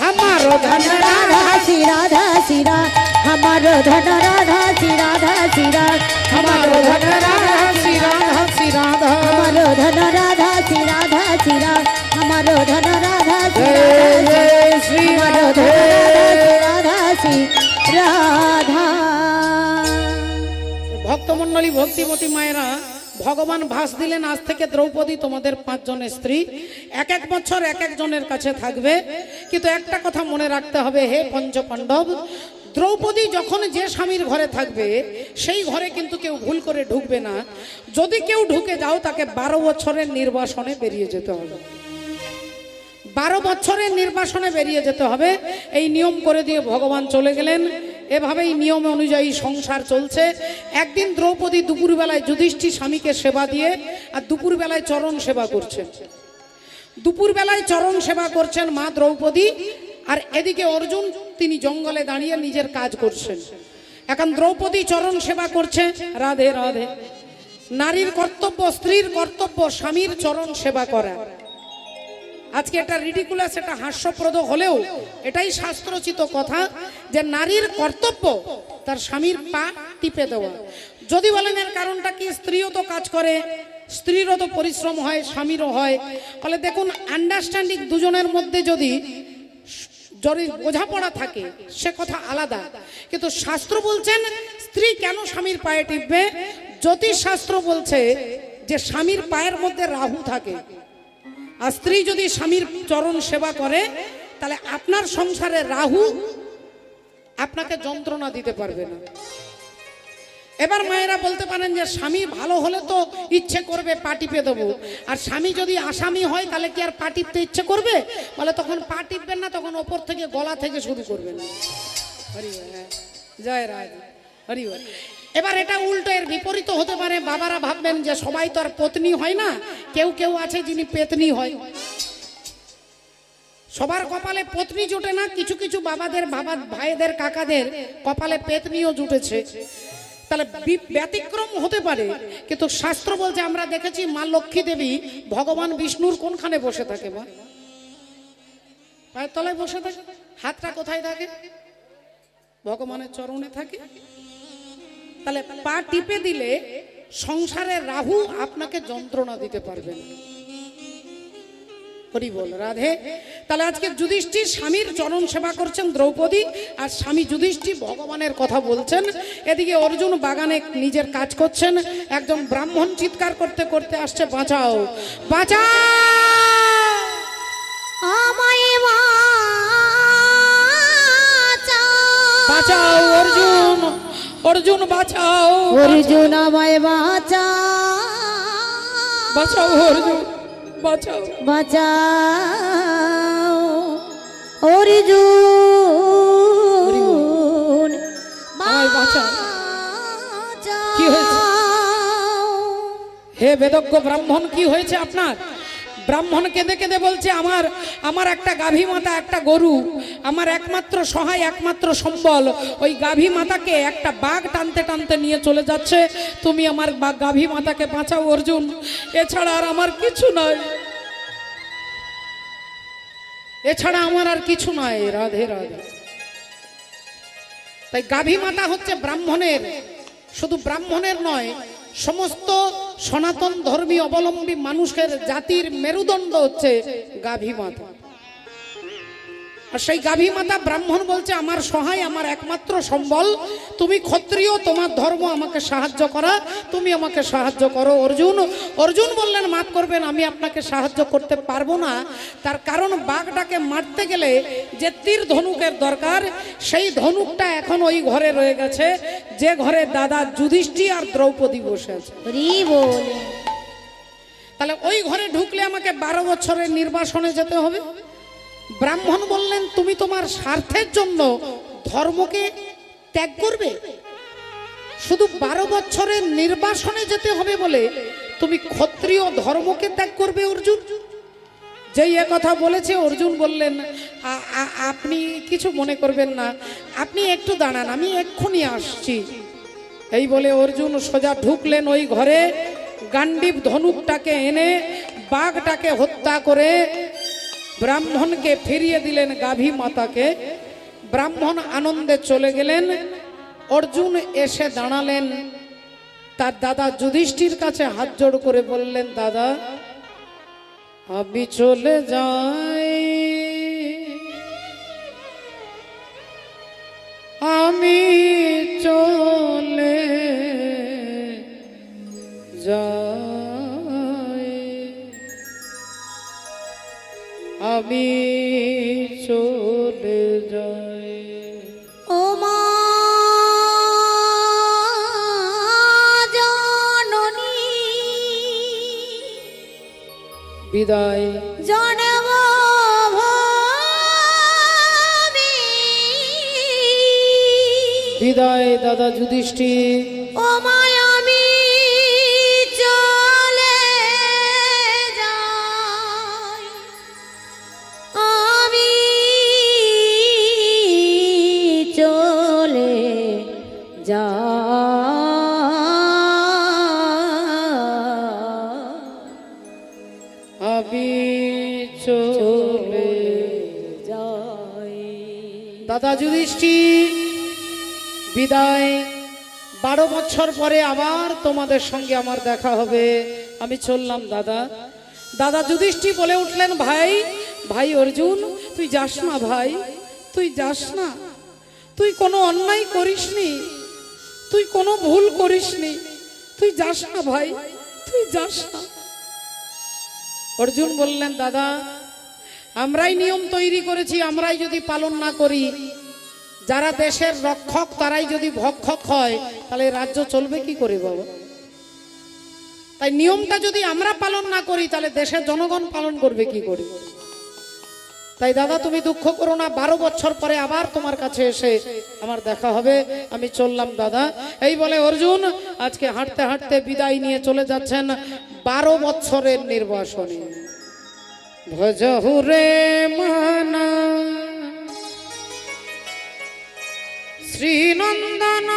हमारो धन राधा श्री राधा श्री राधा, हमारो धन राधा श्री राधा श्री राधा, हमारो धन राधा श्री राधा श्री राधा हमारो धन राधा श्री राधा श्री राधा, हमारो धन राधा श्री जय राधा, जय श्री हमारो राधे धन राधा श्री राधा। ভক্তমণ্ডলী ভক্তিমতী মায়েরা, ভগবান ভাস দিলেন আজ থেকে দ্রৌপদী তোমাদের 5 জনের স্ত্রী, এক এক বছর এক এক জনের কাছে থাকবে। কিন্তু একটা কথা মনে রাখতে হবে, হে পঞ্চপাণ্ডব, দ্রৌপদী যখন যে স্বামীর ঘরে থাকবে সেই ঘরে কিন্তু কেউ ভুল করে ঢুকবে না। যদি কেউ ঢুকে যাও তাকে 12 বছরের নির্বাসনে বেরিয়ে যেতে হবে। 12 বছরের নির্বাসনে বেরিয়ে যেতে হবে। এই নিয়ম করে দিয়ে ভগবান চলে গেলেন। এভাবেই নিয়ম অনুযায়ী সংসার চলছে। একদিন দ্রৌপদী দুপুরবেলায় যুধিষ্ঠির স্বামীকে সেবা দিয়ে আর দুপুরবেলায় চরণ সেবা করছেন। দুপুরবেলায় চরণ সেবা করছেন মা দ্রৌপদী, আর এদিকে অর্জুন তিনি জঙ্গলে দাঁড়িয়ে নিজের কাজ করছেন। এখন দ্রৌপদী চরণ সেবা করছে। রাধে রাধে। নারীর কর্তব্য, স্ত্রীর কর্তব্য স্বামীর চরণ সেবা করা। আজকে এটা রিডিকুলাস, এটা হাস্যপ্রদ হলেও এটাই শাস্ত্রোচিত কথা যে নারীর কর্তব্য তার স্বামীর পা টিপে দেওয়া। যদি বলেন এর কারণটা কি, স্ত্রীও তো কাজ করে, স্ত্রীরও তো পরিশ্রম হয়, স্বামীরও হয়। ফলে দেখুন, আন্ডারস্ট্যান্ডিং দুজনের মধ্যে যদি বোঝাপড়া থাকে সে কথা আলাদা, কিন্তু শাস্ত্র বলছেন স্ত্রী কেন স্বামীর পায়ে টিপবে। জ্যোতিষ শাস্ত্র বলছে যে স্বামীর পায়ের মধ্যে রাহু থাকে, আর স্ত্রী যদি স্বামীর চরণ সেবা করে তাহলে আপনার সংসারে রাহু আপনাকে যন্ত্রণা দিতে পারবে না। এবার মায়েরা বলতে পারেন যে স্বামী ভালো হলে তো ইচ্ছে করবে পা টিপে দেবো, আর স্বামী যদি আসামি হয় তাহলে কি আর পা টিপতে ইচ্ছে করবে? বলে তখন পা টিপবেন না, তখন ওপর থেকে গলা থেকে শুরু করবেন। হরি বল, জয় রাধে, হরি বল। এবার এটা উল্টো, এর বিপরীত হতে পারে। বাবারা ভাববেন যে সবাই তো আর পত্নী হয় না, কেউ কেউ আছে যিনি পেতনি হয়। সবার কপালে পত্নী জুটে না, কিছু কিছু বাবাদের, ভাইদের, কাকাদের কপালে পেতনিও জুটেছে। তাহলে ব্যতিক্রম হতে পারে, কিন্তু শাস্ত্র বলছে, আমরা দেখেছি মা লক্ষ্মী দেবী ভগবান বিষ্ণুর কোনখানে বসে থাকে? মা পায়ের তলায় বসে থাকে। হাতটা কোথায় থাকে? ভগবানের চরণে থাকে। তাহলে পা টিপে দিলে সংসারে রাহু আপনাকে যন্ত্রণা দিতে পারবে না। হরি বল, রাধে। তাহলে আজকে যুধিষ্ঠির স্বামীর চরণ সেবা করছেন দ্রৌপদী, আর স্বামী যুধিষ্ঠির ভগবানের কথা বলছেন। এদিকে অর্জুন বাগানে নিজের কাজ করছেন। একজন ব্রাহ্মণ চিৎকার করতে করতে আসছে, বাঁচাও বাঁচাও আমায় বাঁচাও, অর্জুন অর্জুন বাঁচাও, অর্জুন আমায় বাঁচাও, বাঁচাও অর্জুন বাঁচাও, বাঁচাও অর্জুন আমায় বাঁচাও। কি হয়েছে? হে বেদজ্ঞ ব্রাহ্মণ, কি হয়েছে আপনার? ব্রাহ্মণ কেঁদে কেঁদে বলছে, আমার একটা গাভী মাতা, একটা গরু, আমার একমাত্র সহায়, একমাত্র সম্বল। ওই গাভী মাতাকে একটা বাঘ টানতে টানতে নিয়ে চলে যাচ্ছে। তুমি আমার গাভী মাতাকে বাঁচাও অর্জুন, এছাড়া আর আমার কিছু নয়, এছাড়া আমার আর কিছু নয়। রাধে রাধে। তাই গাভী মাতা হচ্ছে ব্রাহ্মণের, শুধু ব্রাহ্মণের নয়, সমস্ত সনাতন ধর্মী অবলম্বী মানুষের জাতির মেরুদণ্ড হচ্ছে গাভী মাতা। আর সেই গাভী মাতা ব্রাহ্মণ বলছে, আমার সহায়, আমার একমাত্র সম্বল। তুমি ক্ষত্রিয়, তোমার ধর্ম আমাকে সাহায্য করা, তুমি আমাকে সাহায্য করো অর্জুন। অর্জুন বললেন, মাফ করবেন, আমি আপনাকে সাহায্য করতে পারবো না। তার কারণ বাঘটাকে মারতে গেলে যে তীর ধনুকের দরকার, সেই ধনুকটা এখন ওই ঘরে রয়ে গেছে, যে ঘরে দাদা যুধিষ্ঠির আর দ্রৌপদী বসে আছে। হরি বল। তাহলে ওই ঘরে ঢুকলে আমাকে 12 বছরের নির্বাসনে যেতে হবে। ব্রাহ্মণ বললেন, তুমি তোমার স্বার্থের জন্য ধর্মকে ত্যাগ করবে? শুধু 12 বছরের নির্বাসনে যেতে হবে বলে তুমি ক্ষত্রিয় ধর্মকে ত্যাগ করবে অর্জুন? যেই কথা বলেছে, অর্জুন বললেন, আপনি কিছু মনে করবেন না, আপনি একটু দাঁড়ান, আমি এক্ষুনি আসছি। এই বলে অর্জুন সোজা ঢুকলেন ওই ঘরে। গান্ডীব ধনুকটাকে এনে বাঘটাকে হত্যা করে ব্রাহ্মণকে ফিরিয়ে দিলেন গাভী মাতাকে। ব্রাহ্মণ আনন্দে চলে গেলেন। অর্জুন এসে দাঁড়ালেন তার দাদা যুধিষ্ঠির কাছে, হাত জোড় করে বললেন, দাদা আমি চলে যাই, আমি চলে যাই, আমি চলে যাই। ও মা বিদায়। জনম ভূমি বিদায় দাদা যুধিষ্ঠির। ও মায় আমি চলে যাই, আমি চলে যাই। আমি চলে যাই। দাদা যুধিষ্ঠির বিদায়। 12 বছর পরে আবার তোমাদের সঙ্গে আমার দেখা হবে। আমি চললাম দাদা। দাদা যুধিষ্ঠির বলে উঠলেন, ভাই ভাই অর্জুন, তুই যাস না ভাই, তুই যাস না। তুই কোনো অন্যায় করিসনি, তুই কোনো ভুল করিসনি, তুই যাস না ভাই, তুই যাস না। অর্জুন বললেন, দাদা আমরাই নিয়ম তৈরি করেছি, আমরাই যদি পালন না করি, যারা দেশের রক্ষক তারাই যদি ভক্ষক হয়, তাহলে রাজ্য চলবে কি করে বাবা? তাই নিয়মটা যদি আমরা পালন না করি, তাহলে দেশের জনগণ পালন করবে কি করে? তাই দাদা তুমি দুঃখ করো না, 12 বছর পরে আবার তোমার কাছে এসে আমার দেখা হবে। আমি চললাম দাদা। এই বলে অর্জুন আজকে হাঁটতে হাঁটতে বিদায় নিয়ে চলে যাচ্ছেন 12 বছরের নির্বাসনে। ভজহুরে মানা শ্রীনন্দনন্দন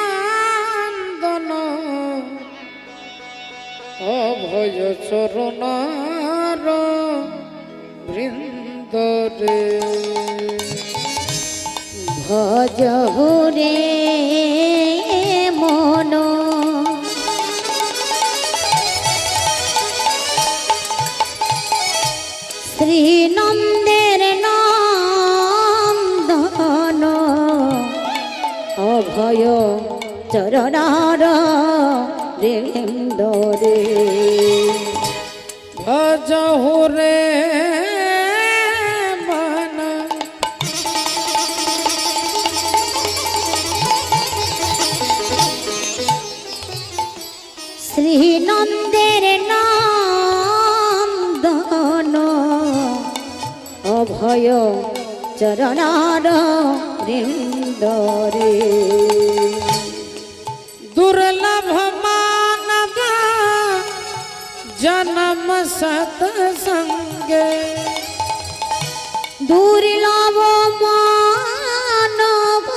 অভয় চরণার বৃন্দরে। ভজ রে মন শ্রীনন্দের নন্দন অভয় চরণার বৃন্দরে। ভজহুরে মানা শ্রীনন্দের নন্দন অভয় চরণার বৃন্দরে। দুর্লভ মানব জনম সৎসঙ্গে। দুর্লভ মানব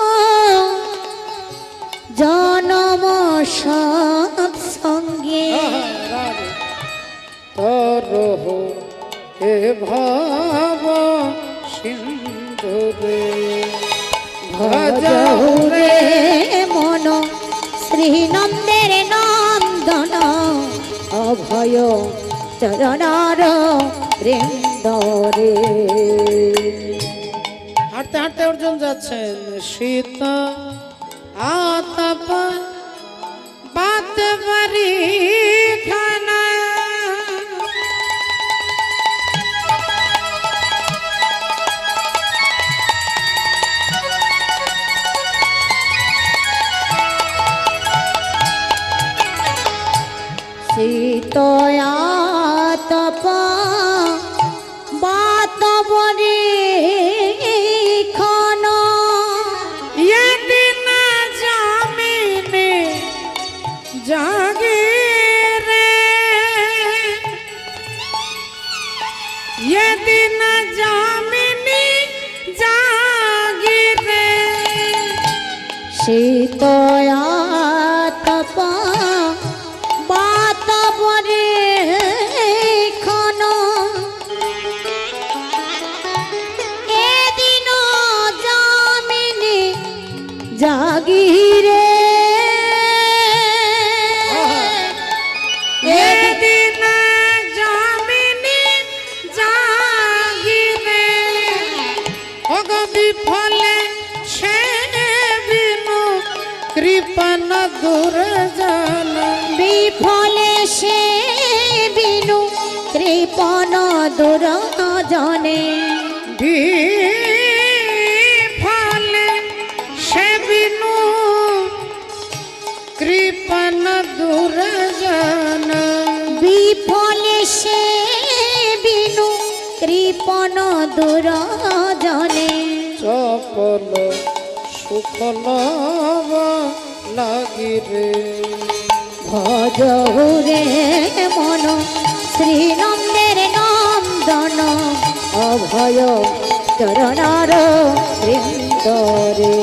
জনম সৎসঙ্গে। তরহ হে ভাব সিন্ধুরে। ভজহুরে মন শ্রীনন্দের নন্দন অভয় চরণার বৃন্দরে। হাঁটতে হাঁটতে অর্জুন যাচ্ছেন। সীতা আতপ বাত বারি খানা। শীতয়া তপ বাত বরে খন। यदि न जामिने जागे रे, यदि न जामिने जागे रे। শীতয়া তপ বাত বরে খন। এদিন জামিনী জাগিরে। यदि न जामिने जागे रे। অগ বিফলে সে বিনু কৃপণ দুর্জন। বিফলে সে বিনু কৃপণ দুর্জনে। বিফলে সে বিনু কৃপণ দুর্জন। বিফলে সে বিনু কম্পন দূর জনে চপল সুফল লাগি রে। ভজ হুরে মন শ্রীনন্দের নন্দন অভয় চরণার বৃন্দরে।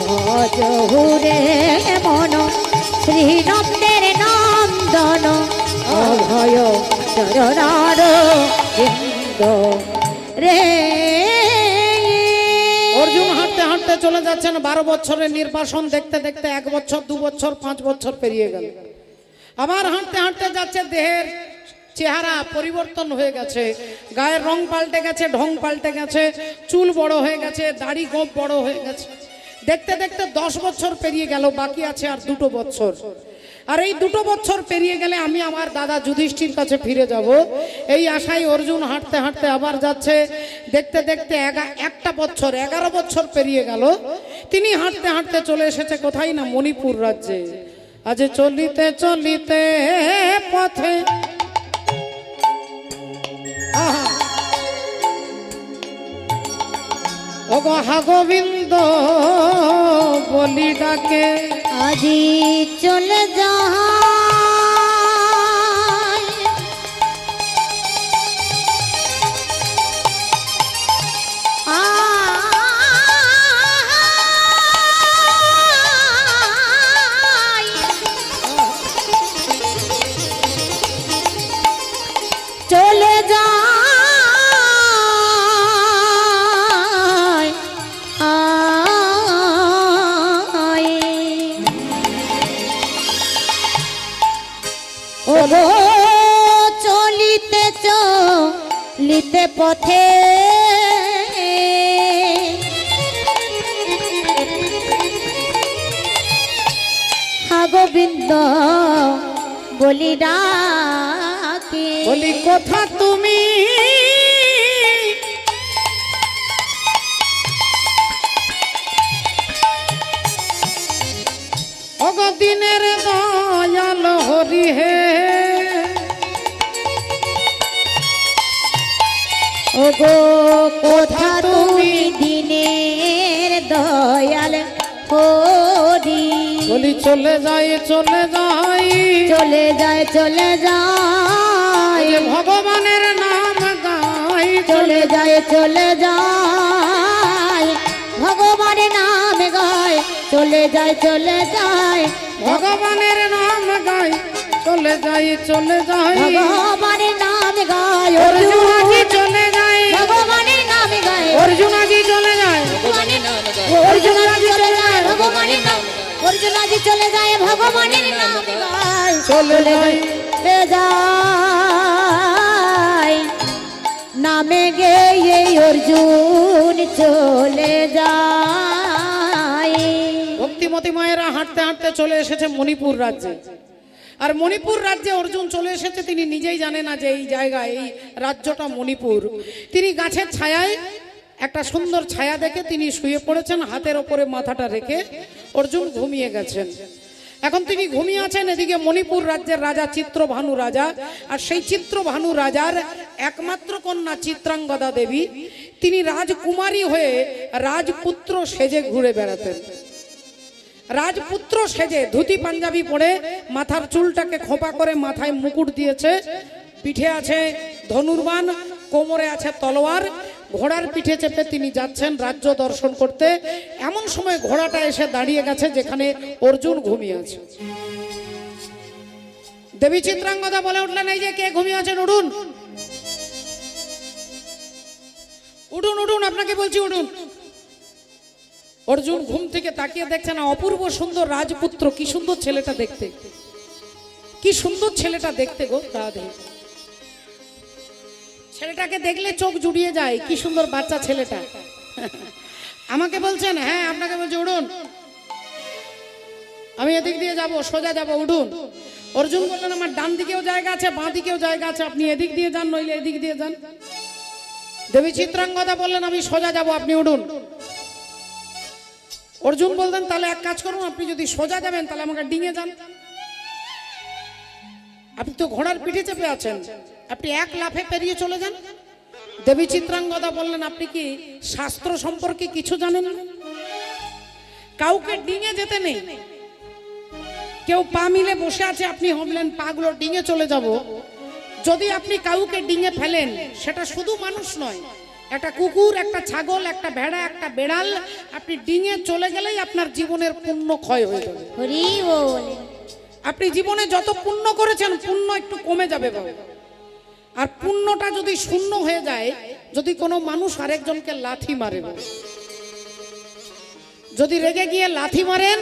ভজ হুরে মন শ্রীনন্দের নন্দন অভয় চরণার বৃন্দ রে। অর্জুন হাঁটতে হাঁটতে চলে যাচ্ছেন 12 বছরের নির্বাসন দেখতে দেখতে 1 বছর 2 বছর 5 বছর পেরিয়ে গেল। আবার হাঁটতে হাঁটতে যাচ্ছে, দেহের চেহারা পরিবর্তন হয়ে গেছে, গায়ের রং পাল্টে গেছে, ঢং পাল্টে গেছে, চুল বড় হয়ে গেছে, দাড়ি গোঁফ বড় হয়ে গেছে। দেখতে দেখতে 10 বছর পেরিয়ে গেল, বাকি আছে আর 2 বছর। আর এই 2 বছর পেরিয়ে গেলে আমি আমার দাদা যুধিষ্ঠির কাছে ফিরে যাব, এই আশায় অর্জুন হাঁটতে হাঁটতে আবার যাচ্ছে। দেখতে দেখতে 1 বছর 11 বছর পেরিয়ে গেল। তিনি হাঁটতে হাঁটতে চলে এসেছে কোথায় না, মণিপুর রাজ্যে। আজ চলিতে চলিতে পথে আহা ওগো হা গোবিন্দ বলি ডাকে। আজি চলে যায় চলে যায় ওগো চলিতে চলিতে পথে হা গোবিন্দ বলি ডাকে। বলি কথা তুমি ওগো দিনের দয়াল হরি হে। ওগো কথা তুমি দিনের দয়াল হরি। বলি চলে যাই চলে যাই চলে যায় চলে যায় যে ভগবানের নাম গাই। চলে যায় চলে যায় ভগবানের নাম গায়। চলে যায় চলে যায় ভগবানের নাম গাই। চলে যাই চলে যাই ভগবানের নাম গায়। অর্জুন আজি চলে যাই ভগবানের নাম গায়। অর্জুন আজি চলে যায় ভগবানের নাম গায়। অর্জুন আজি চলে যায় ভগবানের নাম। অর্জুন আজি চলে যায় ভগবানের নাম গায়। চলে যাই যায় নামে গেয়ে অর্জুন চলে যায়। ভক্তিমতী মায়েরা হাঁটতে হাঁটতে চলে এসেছে মণিপুর রাজ্যে। আর মণিপুর রাজ্যে অর্জুন চলে এসেছে, তিনি নিজেই জানে না যে এই জায়গায় এই রাজ্যটা মণিপুর। তিনি গাছের ছায়ায় একটা সুন্দর ছায়া দেখে তিনি শুয়ে পড়েছেন, হাতের ওপরে মাথাটা রেখে অর্জুন ঘুমিয়ে গেছেন। এখন তিনি ঘুমিয়ে আছেন, এদিকে মণিপুর রাজ্যের রাজা চিত্রভানু রাজা, আর সেই চিত্রভানু রাজার একমাত্র কন্যা চিত্রাঙ্গদা দেবী, তিনি রাজকুমারী হয়ে রাজপুত্র সেজে ঘুরে বেড়াতেন। রাজপুত্র সেজে ধুতি পাঞ্জাবি পরে মাথার চুলটাকে খোঁপা করে মাথায় মুকুট দিয়েছে, পিঠে আছে ধনুর্বাণ, কোমরে আছে তলোয়ার, ঘোড়ার পিঠে চেপে তিনি যাচ্ছেন রাজ্য দর্শন করতে। এমন সময় ঘোড়াটা এসে দাঁড়িয়ে গেছে যেখানে অর্জুন ঘুমিয়ে আছে। দেবী চিত্রাঙ্গদা বলে উঠলেন, এই যে কে ঘুমিয়ে আছেন, উঠুন উঠুন উঠুন, আপনাকে বলছি উঠুন। অর্জুন ঘুম থেকে তাকিয়ে দেখছে না, অপূর্ব সুন্দর রাজপুত্র, কি সুন্দর ছেলেটা দেখতে, কি সুন্দর ছেলেটা দেখতে গো রাধে। ছেলেটাকে দেখলে চোখ জুড়িয়ে যায়, কি সুন্দর বাচ্চা ছেলেটা। আমাকে বলছেন, হ্যাঁ আপনাকে বলছি উঠুন, আমি এদিক দিয়ে যাব, সোজা যাব, উঠুন। অর্জুন বললেন, আমার ডান দিকেও জায়গা আছে, বাঁ দিকেও জায়গা আছে, আপনি এদিক দিয়ে যান নইলে এদিক দিয়ে যান। দেবী চিত্রাঙ্গদা বললেন, আমি সোজা যাব, আপনি উঠুন। অর্জুন বলতেন, তাহলে এক কাজ করুন, আপনি যদি সোজা যাবেন তাহলে আমাকে ডিঙে যান, আপনি তো ঘোড়ার পিঠে চেপে আছেন, আপনি এক লাফে পেরিয়ে চলে যান। দেবী চিত্রাঙ্গদা বললেন, আপনি কি শাস্ত্র সম্পর্কে কিছু জানেন না? কাউকে ডিঙে যেতে নেই। কেউ পা মিলে বসে আছে, আপনি ভাবলেন পাগুলো ডিঙে চলে যাব। যদি আপনি কাউকে ডিঙে ফেলেন, সেটা শুধু মানুষ নয়, একটা কুকুর, একটা ছাগল, একটা ভেড়া, একটা বেড়াল, আপনি ডিঙে চলে গেলেই আপনার জীবনের পুণ্য ক্ষয় হয়ে যাবে। হরি বল। আপনি জীবনে যত পুণ্য করেছেন, পুণ্য একটু কমে যাবে বাবা। আর পুণ্যটা যদি শূন্য হয়ে যায়, যদি কোনো মানুষ আরেকজনকে লাথি মারে, যদি রেগে গিয়ে লাথি মারেন,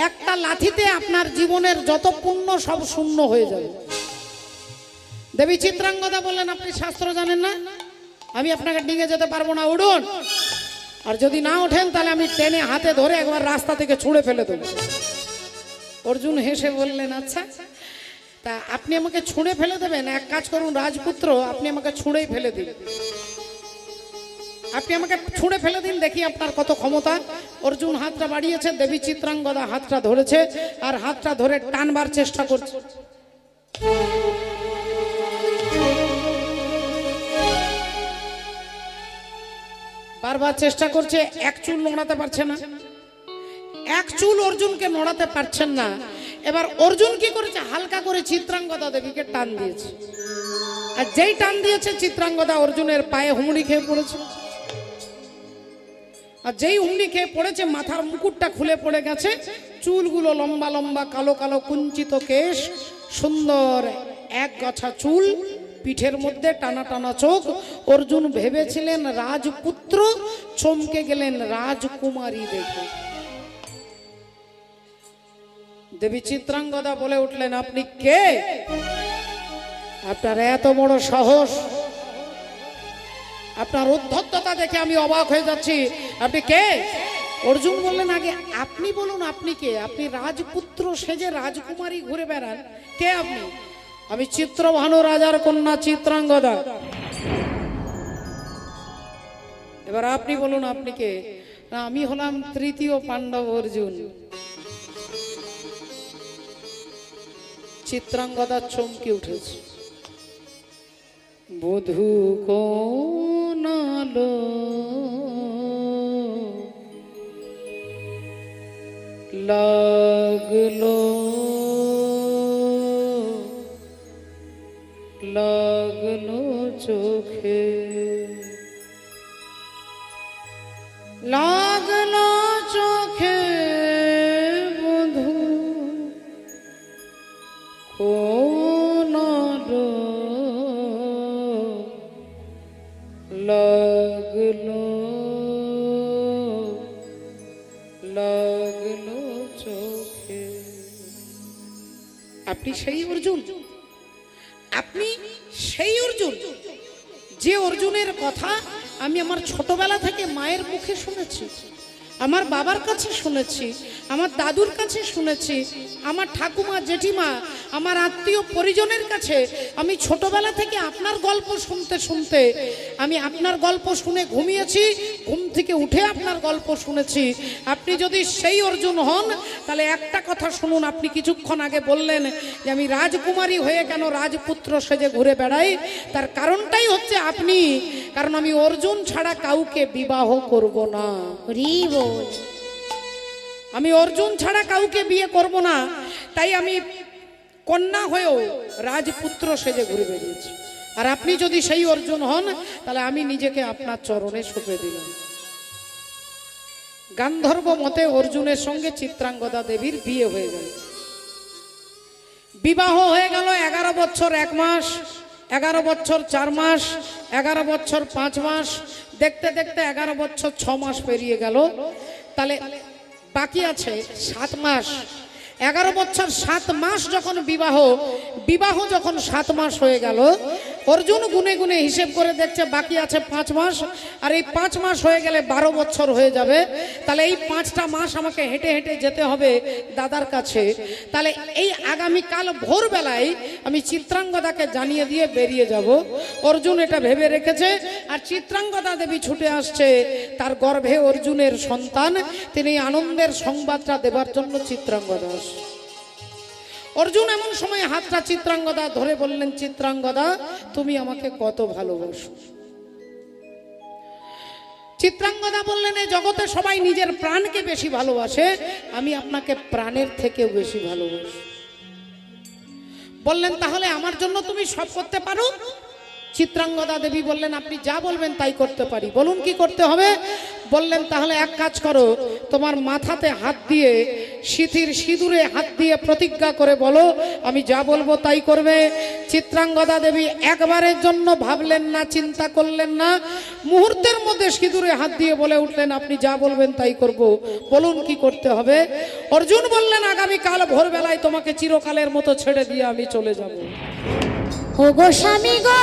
একটা লাথিতে আপনার জীবনের যত পুণ্য সব শূন্য হয়ে যাবে। দেবী চিত্রাঙ্গদা বললেন, আপনি শাস্ত্র জানেন না, আমি আপনাকে ডিঙে যেতে পারবো না, উঠুন। আর যদি না ওঠেন, তাহলে আমি টেনে হাতে ধরে একবার রাস্তা থেকে ছুঁড়ে ফেলে দেবো। অর্জুন হেসে বললেন, আচ্ছা, তা আপনি আমাকে ছুঁড়ে ফেলে দেবেন? এক কাজ করুন রাজপুত্র, আপনি আমাকে ছুঁড়েই ফেলে দিন। আপনি আমাকে ছুঁড়ে ফেলে দিন, দেখি আপনার কত ক্ষমতা। অর্জুন হাতটা বাড়িয়েছে, দেবী চিত্রাঙ্গদা হাতটা ধরেছে, আর হাতটা ধরে টানবার চেষ্টা করছে। বারবার চেষ্টা করছে, এক চুল নড়াতে পারছে না, এক চুল অর্জুনকে নড়াতে পারছেন না। এবার অর্জুন কি করেছে, হালকা করে চিত্রাঙ্গদা দেবীকে টান দিয়েছে। আর যেই টান দিয়েছে, চিত্রাঙ্গদা অর্জুনের পায়ে হুমড়ি খেয়ে পড়েছে। আর যেই হুমড়ি খেয়ে পড়েছে, মাথার মুকুটটা খুলে পড়ে গেছে, চুলগুলো লম্বা লম্বা, কালো কালো কুঞ্চিত কেশ, সুন্দর এক গাছা চুল, পিঠের মধ্যে টানা টানা চোখ। অর্জুন ভেবেছিলেন রাজপুত্র, চমকে গেলেন রাজকুমারী দেখে। দেবী চিত্রাঙ্গদা বলে উঠলেন, আপনি কে? আপনার এত বড় সাহস, আপনার উদ্ধততা দেখে আমি অবাক হয়ে যাচ্ছি। আপনি কে? অর্জুন বললেন, আগে আপনি বলুন, আপনি কে? আপনি রাজপুত্র সেজে রাজকুমারী ঘুরে বেড়ান, কে আপনি? আমি চিত্রভানু রাজার কন্যা চিত্রাঙ্গদা। এবার আপনি বলুন, আপনি কে? না, আমি হলাম তৃতীয় পাণ্ডব অর্জুন। চিত্রাঙ্গদা চমকে উঠেছে। বধূ কোন আলো লাগলো, লাগলো চোখে, লাগলো চোখে, বধূ কোন আলো লাগলো, লাগলো চোখে। আপনি সেই অর্জুন? আপনি সেই অর্জুন যে অর্জুনের কথা আমি আমার ছোটবেলা থেকে মায়ের মুখে শুনেছি, আমার বাবার কাছে শুনেছি, আমার দাদুর কাছে শুনেছি, আমার ঠাকুমা জেঠিমা, আমার আত্মীয় পরিজনের কাছে আমি ছোটবেলা থেকে আপনার গল্প শুনতে শুনতে আমি আপনার গল্প শুনে ঘুমিয়েছি, ঘুম থেকে উঠে আপনার গল্প শুনেছি। আপনি যদি সেই অর্জুন হন, তাহলে একটা কথা শুনুন। আপনি কিছুক্ষণ আগে বললেন যে আমি রাজকুমারী হয়ে কেন রাজপুত্র সেজে ঘুরে বেড়াই, তার কারণটাই হচ্ছে আপনি। কারণ আমি অর্জুন ছাড়া কাউকে বিবাহ করব না। হরি বল। আমি অর্জুন ছাড়া কাউকে বিয়ে করব না, তাই আমি কন্যা হয়েও রাজপুত্র সেজে ঘুরে বেরিয়েছি। আর আপনি যদি সেই অর্জুন হন, তাহলে আমি নিজেকে আপনার চরণে সঁপে দিলাম। গান্ধর্ব মতে অর্জুনের সঙ্গে চিত্রাঙ্গদা দেবীর বিয়ে হয়ে গেল। বিবাহ হয়ে গেল 11 বছর 1 মাস, 11 বছর 4 মাস, 11 বছর 5 মাস, দেখতে দেখতে 11 বছর 6 মাস পেরিয়ে গেল। তাহলে বাকি আছে 7 মাস। 11 বছর 7 মাস যখন বিবাহ যখন 7 মাস হয়ে গেল, অর্জুন গুনে গুনে হিসেব করে দেখছে বাকি আছে 5 মাস। আর এই 5 মাস হয়ে গেলে 12 বছর হয়ে যাবে। তাহলে এই 5টা মাস আমাকে হেঁটে হেঁটে যেতে হবে দাদার কাছে। তাহলে এই আগামীকাল ভোরবেলায় আমি চিত্রাঙ্গদাকে জানিয়ে দিয়ে বেরিয়ে যাব। অর্জুন এটা ভেবে রেখেছে। আর চিত্রাঙ্গদা দেবী ছুটে আসছে, তার গর্ভে অর্জুনের সন্তান। তিনি আনন্দের সংবাদটা দেবার জন্য চিত্রাঙ্গদা আসে। অর্জুন এমন সময় হাতটা চিত্রাঙ্গদা ধরে বললেন, চিত্রাঙ্গদা তুমি আমাকে কত ভালোবাসো। চিত্রাঙ্গদা বললেন, এই জগতে সবাই নিজের প্রাণকে বেশি ভালোবাসে, আমি আপনাকে প্রাণের থেকেও বেশি ভালোবাসি। বললেন, তাহলে আমার জন্য তুমি সব করতে পারো? চিত্রাঙ্গদা দেবী বললেন, আপনি যা বলবেন তাই করতে পারি। বলুন কি করতে হবে? বললেন, তাহলে এক কাজ করো, তোমার মাথাতে হাত দিয়ে সিঁথির সিঁদুরে হাত দিয়ে প্রতিজ্ঞা করে বলো, আমি যা বলবো তাই করবে। চিত্রাঙ্গদা দেবী একবারের জন্য ভাবলেন না, চিন্তা করলেন না, মুহূর্তের মধ্যে সিঁদুরে হাত দিয়ে বলে উঠলেন, আপনি যা বলবেন তাই করব। বলুন কি করতে হবে? অর্জুন বললেন, আগামীকাল ভোরবেলায় তোমাকে চিরকালের মতো ছেড়ে দিয়ে আমি চলে যাব। ও গো স্বামী গো,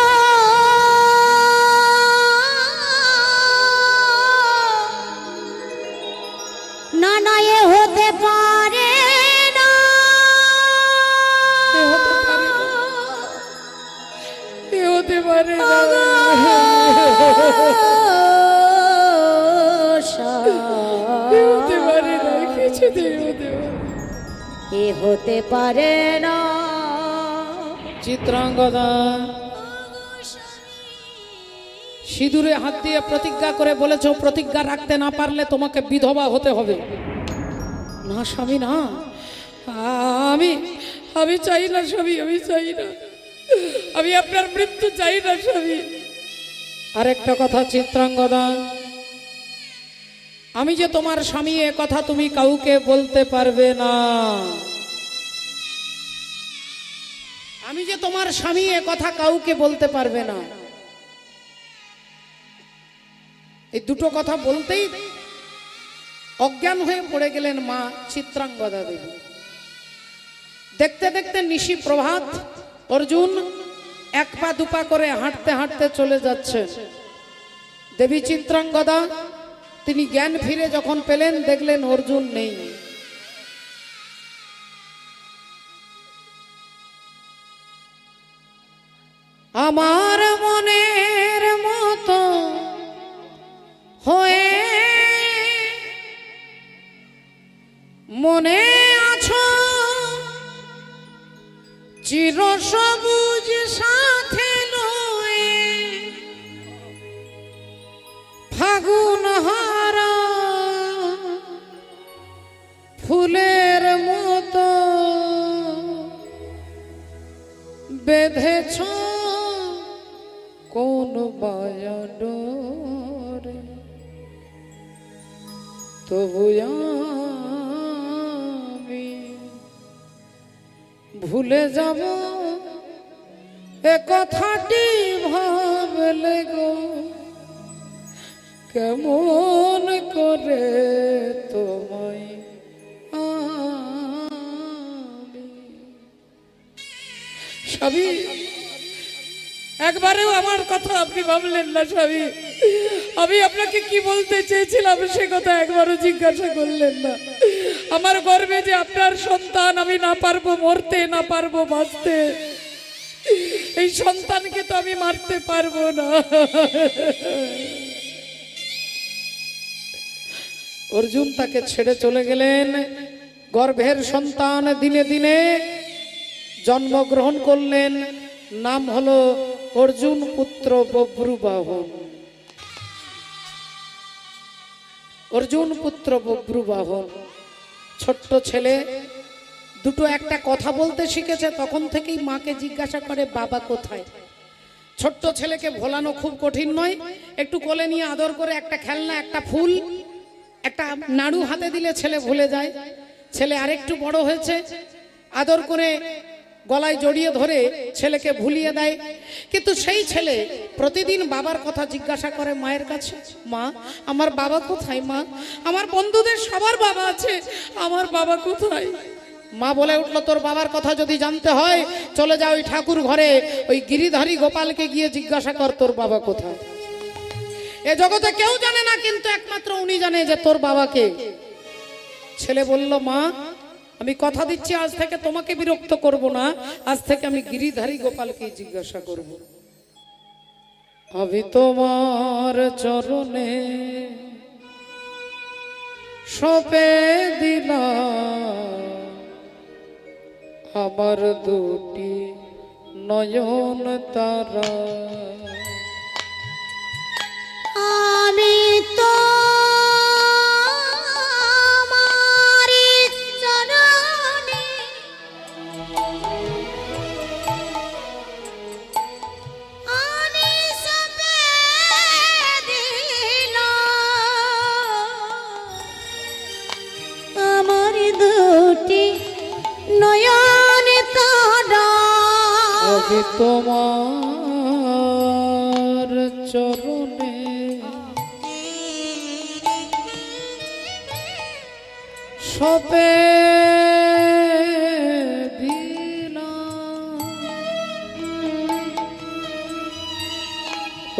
না না এ হতে পারে না, এ হতে পারে না, এ হতে পারে না। এ হতে পারে না, কিছুতেই হতে পারে না। এ হতে পারে না। চিত্রাঙ্গদা সিঁদুরে হাত দিয়ে প্রতিজ্ঞা করে বলেছো, প্রতিজ্ঞা রাখতে না পারলে তোমাকে বিধবা হতে হবে। না স্বামী না, আমি আমি চাই না স্বামী, আমি চাই না, আমি আপনার মৃত্যু চাই না স্বামী। আরেকটা কথা চিত্রাঙ্গদা, আমি যে তোমার স্বামী এ কথা তুমি কাউকে বলতে পারবে না। আমি যে তোমার স্বামী এ কথা কাউকে বলতে পারবে না। এই দুটো কথা বলতেই অজ্ঞান হয়ে পড়ে গেলেন মা চিত্রাঙ্গদা দেবী। দেখতে দেখতে নিশি প্রভাত, অর্জুন এক পা দুপা করে হাঁটতে হাঁটতে চলে যাচ্ছে। দেবী চিত্রাঙ্গদা তিনি জ্ঞান ফিরে যখন পেলেন, দেখলেন অর্জুন নেই। আমার মনের মতো হয়ে মনে আছো, চির সবুজ সাথে লয়ে ফাগুন হারা ফুলের মতো বেঁধেছ কোন মায়া ডোরে, তবু আমি ভুলে যাব এ কথাটি ভাবলে গো, কেমন করে তোমায় আমি। স্বামী, একবারেও আমার কথা আপনি ভাবলেন না স্বামী। আমি আপনাকে কি বলতে চেয়েছিলাম সে কথা একবারও জিজ্ঞাসা করলেন না। আমার গর্বে যে আপনার সন্তান, আমি না পারবো মরতে, না পারবো বাঁচতে। এই সন্তানকে তো আমি মারতে পারবো না। অর্জুন তাকে ছেড়ে চলে গেলেন। গর্ভের সন্তান দিনে দিনে জন্মগ্রহণ করলেন। নাম হলো অর্জুন পুত্র বভ্রুবাহন। অর্জুন পুত্র বভ্রুবাহন ছোট্ট ছেলে দুটো একটা কথা বলতে শিখেছে, তখন থেকেই মাকে জিজ্ঞাসা করে বাবা কোথায়। ছোট্ট ছেলেকে ভোলানো খুব কঠিন নয়। একটু কোলে নিয়ে আদর করে একটা খেলনা, একটা ফুল, একটা নাড়ু হাতে দিলে ছেলে ভুলে যায়। ছেলে আরেকটু বড় হয়েছে, আদর করে গলায় জড়িয়ে ধরে ছেলেকে ভুলিয়ে দেয়। কিন্তু সেই ছেলে প্রতিদিন বাবার কথা জিজ্ঞাসা করে মায়ের কাছে, মা আমার বাবা কোথায়, মা আমার বন্ধুদের সবার বাবা আছে, আমার বাবা কোথায়। মা বলে উঠলো, তোর বাবার কথা যদি জানতে হয় চলে যা ওই ঠাকুর ঘরে, ওই গিরিধারী গোপালকে গিয়ে জিজ্ঞাসা কর তোর বাবা কোথায়। এ জগতে কেউ জানে না, কিন্তু একমাত্র উনি জানে যে তোর বাবাকে। ছেলে বলল, মা আমি কথা দিচ্ছি আজ থেকে তোমাকে বিরক্ত করব না, আজ থেকে আমি গিরিধারী গোপালকে জিজ্ঞাসা করব। আমি তোমার চরণে সঁপে দিলাম আমার দুটি নয়ন তারা, আমি তো আমারি চরণে আমি সবে দিলাম আমার দুটি নয়ন তারা আমি তোমার চরণে সবে দিলাম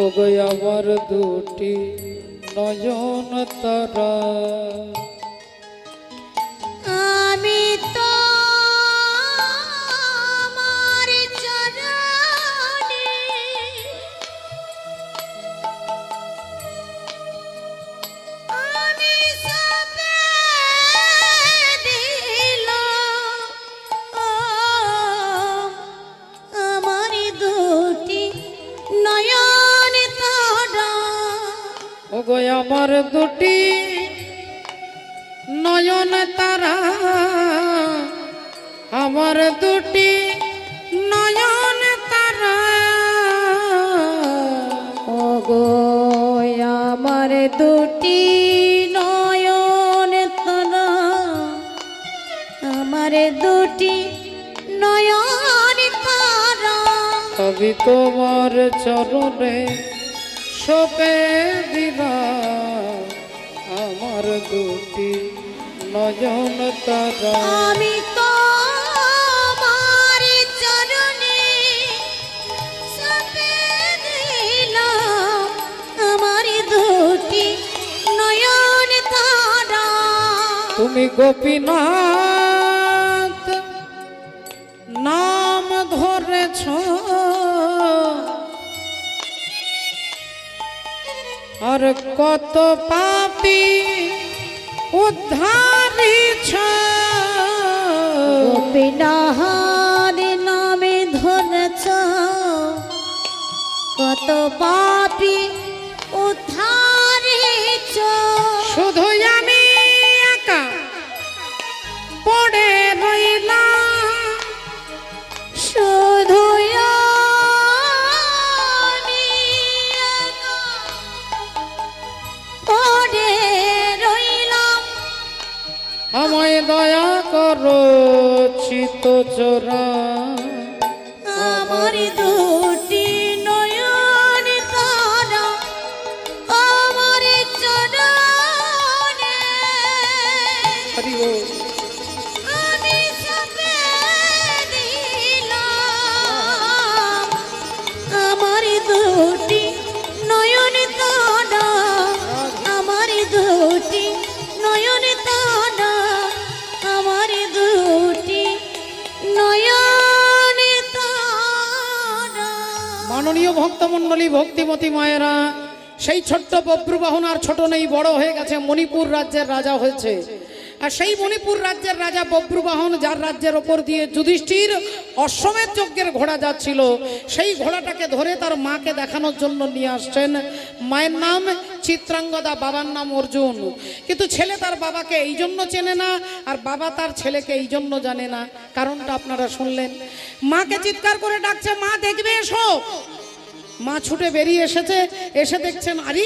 ওগো আমার দুটি নয়ন তারা আমি তো আমার চরণে আমি সবে দিলাম আমার দুটি নয়ন তারা ওগো আমার দুটি নয়ন তারা আমার দুটি নয়ন তারা ওগো আমার দুটি নয়ন তারা আমার দুটি নয়ন তারা আমি তোমার চরণে সবে দিলাম আমার দুটি নয়ন তারা আমি তো আমার চরণে সবে দিলাম আমার দুটি নয়ন তারা তুমি গোপীনাথ নাম ধরেছ আর কত পাপী উদ্ধারিছ গোপীনাথ নামে ধরেছ কত পাপী উদ্ধারিছ শুধু আমি একা পড়ে রইলাম শুধু আমি একা পড়ে রইলাম আমায় দয়া করো চিত চোরা আমার দুটি নয়ন তারা আমার চরণে হরি বল। আমি সবে দিলাম আমার দুটি নয়ন তারা আমার দুটি নয়ন তারা আমার দুটি নয়ন তারা মাননীয় ভক্তমণ্ডলী ভক্তিমতী মায়েরা, সেই ছোট্ট বব্রুবাহন আর ছোট নেই, বড় হয়ে গেছে, মণিপুর রাজ্যের রাজা হয়েছে। আর সেই মণিপুর রাজ্যের রাজা বব্রুবাহন, যার রাজ্যের ওপর দিয়ে যুধিষ্ঠির অশ্বমেধ যজ্ঞের ঘোড়া যাচ্ছিল, সেই ঘোড়াটাকে ধরে তার মাকে দেখানোর জন্য নিয়ে আসছেন। মায়ের নাম চিত্রাঙ্গদা, বাবার নাম অর্জুন। কিন্তু ছেলে তার বাবাকে এই জন্য চেনে না, আর বাবা তার ছেলেকে এই জন্য জানে না। কারণটা আপনারা শুনলেন। মাকে চিৎকার করে ডাকছে, মা দেখবে এসো। মা ছুটে বেরিয়ে এসেছে, এসে দেখছেন আরে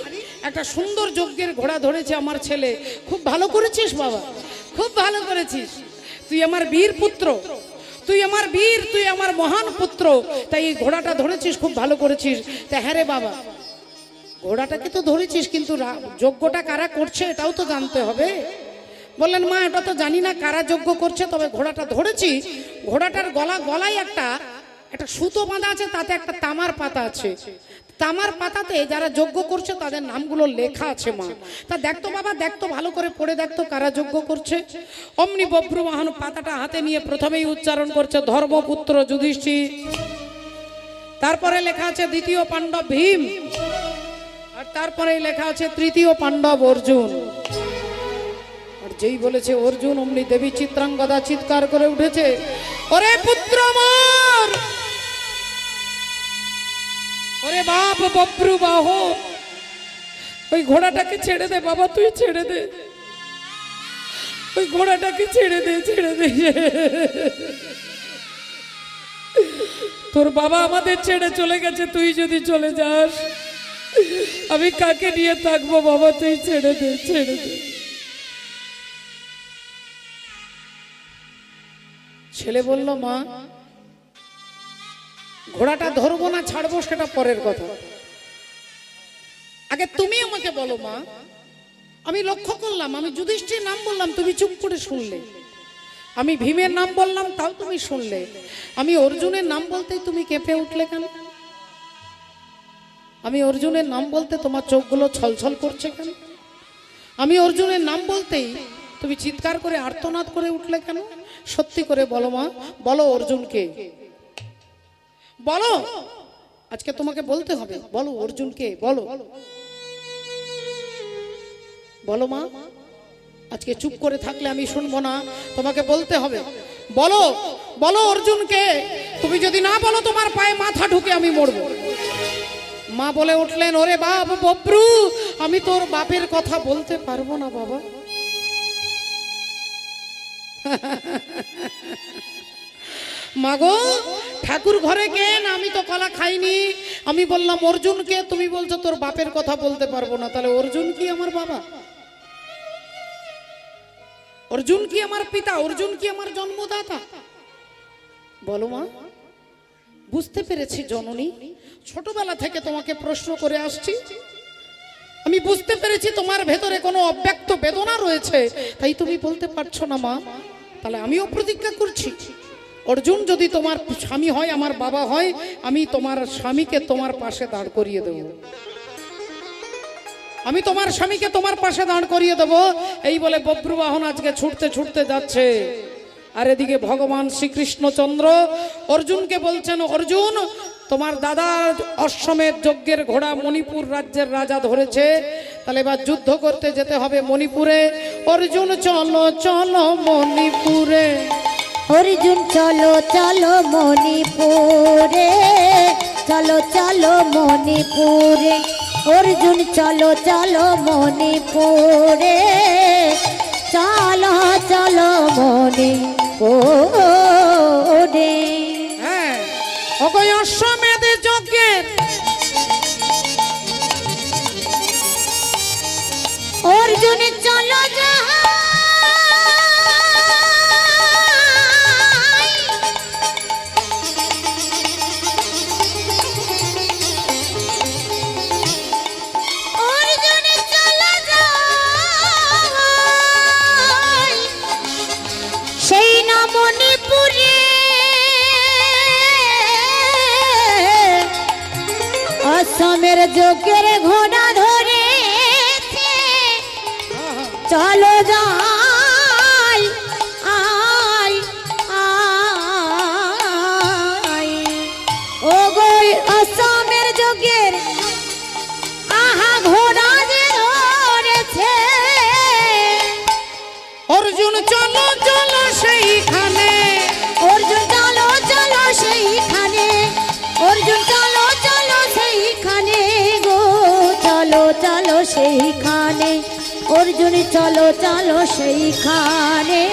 একটা সুন্দর যজ্ঞের ঘোড়া ধরেছে আমার ছেলে। খুব ভালো করেছিস বাবা, খুব ভালো করেছিস, তুই আমার বীর পুত্র, তুই আমার বীর, তুই আমার মহান পুত্র, তাই এই ঘোড়াটা ধরেছিস, খুব ভালো করেছিস। তা হ্যাঁ রে বাবা, ঘোড়াটাকে তো ধরেছিস, কিন্তু যজ্ঞটা কারা করছে এটাও তো জানতে হবে। বললেন মা এটা তো জানি না কারা যজ্ঞ করছে, তবে ঘোড়াটা ধরেছি। ঘোড়াটার গলায় একটা সুতো বাঁধা আছে, তাতে একটা তামার পাতা আছে। তামার পাতাতে যারা যজ্ঞ করছে তাদের নামগুলো লেখা আছে মা। তা দেখতো বাবা, দেখতো ভালো করে পড়ে দেখতো কারা যজ্ঞ করছে। অমনি বব্রুবাহন পাতাটা হাতে নিয়ে প্রথমেই উচ্চারণ করছে ধর্মপুত্র যুধিষ্ঠির। তারপরে লেখা আছে দ্বিতীয় পাণ্ডব ভীম, আর তারপরে লেখা আছে তৃতীয় পাণ্ডব অর্জুন। আর যেই বলেছে অর্জুন, অমনি দেবী চিত্রাঙ্গদা চিৎকার করে উঠেছে, ওরে পুত্র মোর, ওরে বাপ বব্রুবাহন, ওই ঘোড়াটাকে ছেড়ে দে বাবা, তুই ছেড়ে দে, ওই ঘোড়াটাকে ছেড়ে দে, ছেড়ে দে। তোর বাবা আমাদের ছেড়ে চলে গেছে, তুই যদি চলে যাস আমি কাকে নিয়ে থাকবো বাবা, তুই ছেড়ে দে, ছেড়ে দে। ছেলে বলল, মা ঘোড়াটা ধরবো না ছাড়বো সেটা পরের কথা, আগে তুমি আমাকে বলো মা। আমি লক্ষ্য করলাম, আমি যুধিষ্ঠির নাম বললাম তুমি চুপ করে শুনলে, আমি ভীমের নাম বললাম তাও তুমি শুনলে, আমি অর্জুনের নাম বলতেই তুমি কেঁপে উঠলে কেন? আমি অর্জুনের নাম বলতে তোমার চোখগুলো ছলছল করছে কেন? আমি অর্জুনের নাম বলতেই তুমি চিৎকার করে আর্তনাদ করে উঠলে কেন? সত্যি করে বলো মা, বলো অর্জুনকে, বলো, আজকে তোমাকে বলতে হবে, বলো অর্জুনকে, বলো, বলো মা। আজকে চুপ করে থাকলে আমি শুনবো না, তোমাকে বলতে হবে, বলো, বলো অর্জুনকে। তুমি যদি না বলো তোমার পায়ে মাথা ঢুকে আমি মরবো। মা বলে উঠলেন, ওরে বাপ বব্রু, আমি তোর বাপের কথা বলতে পারবো না বাবা। মাগো ঠাকুর ঘরে কেন, আমি তো কলা খাইনি। আমি বললাম অর্জুনকে, তুমি বলছো তোর বাপের কথা বলতে পারবো না, তাহলে অর্জুন কি আমার বাবা? অর্জুন কি আমার পিতা? অর্জুন কি আমার জন্মদাতা? বলো মা। বুঝতে পেরেছি জননী, ছোটবেলা থেকে তোমাকে প্রশ্ন করে আসছি, আমি বুঝতে পেরেছি তোমার ভেতরে কোনো অব্যক্ত বেদনা রয়েছে, তাই তুমি বলতে পারছো না মা। তাহলে আমিও প্রতিজ্ঞা করছি, অর্জুন যদি তোমার স্বামী হয়, আমার বাবা হয়, আমি তোমার স্বামীকে তোমার পাশে দাঁড় করিয়ে দেব, আমি তোমার স্বামীকে তোমার পাশে দাঁড় করিয়ে দেব। এই বলে বব্রুবাহন আজকে ছুটতে ছুটতে যাচ্ছে, আর এদিকে ভগবান শ্রীকৃষ্ণচন্দ্র অর্জুনকে বলছেন, অর্জুন তোমার দাদা অশ্বমেধ যজ্ঞের ঘোড়া মণিপুর রাজ্যের রাজা ধরেছে, তাহলে এবার যুদ্ধ করতে যেতে হবে মণিপুরে। অর্জুন চলো চলো মণিপুরে, অর্জুন চলো চলো মণিপুরে, চলো চলো মণিপুরে, অর্জুন চলো চলো মণিপুরে, চলো চলো মণিপুরে। হ্যাঁ ওই অশ্বমেধ যজ্ঞের অর্জুন চলো যাই, অর্জুন চলো যাই, সেই না মণিপুরে অসমের যজ্ঞের ঘোড়া ধরেছে, চলো যাই, আই আই, ও গো অসমের যজ্ঞের আহা ঘোড়া যে ধরেছে। অর্জুন চলো চলো সেইখানে, অর্জুন চলো চলো সেইখানে, অর্জুন চলো চলো সেইখানে গো, চলো চলো সেইখানে, অর্জুন চলো চলো সেইখানে,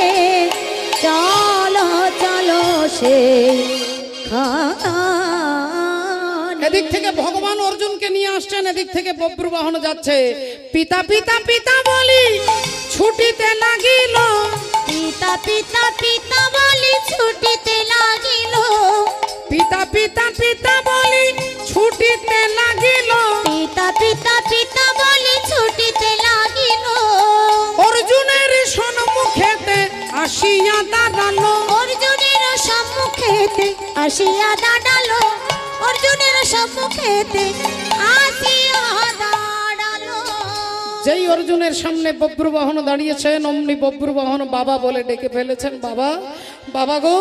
চলো চলো সেইখানে। এদিক থেকে ভগবান অর্জুনকে নিয়ে আসছেন, এদিক থেকে বব্রুবাহন যাচ্ছে। পিতা পিতা পিতা বলি ছুটিতে লাগিল, পিতা পিতা পিতা বলি ছুটিতে লাগিল, পিতা পিতা পিতা বলি ছুটিতে লাগিল, পিতা পিতা পিতা বলি ছুটিতে লাগিল, অর্জুনের সম্মুখেতে আসিয়া দাঁড়ালো, অর্জুনের সম্মুখেতে আসিয়া দাঁড়ালো, অর্জুনের সম্মুখেতে আসিয়া দাঁড়ালো। যেই অর্জুনের সামনে বব্রুবাহন দাঁড়িয়েছেন, অমনি বব্রুবাহন বাবা বলে ডেকে ফেলেছেন। বাবা, বাবা গো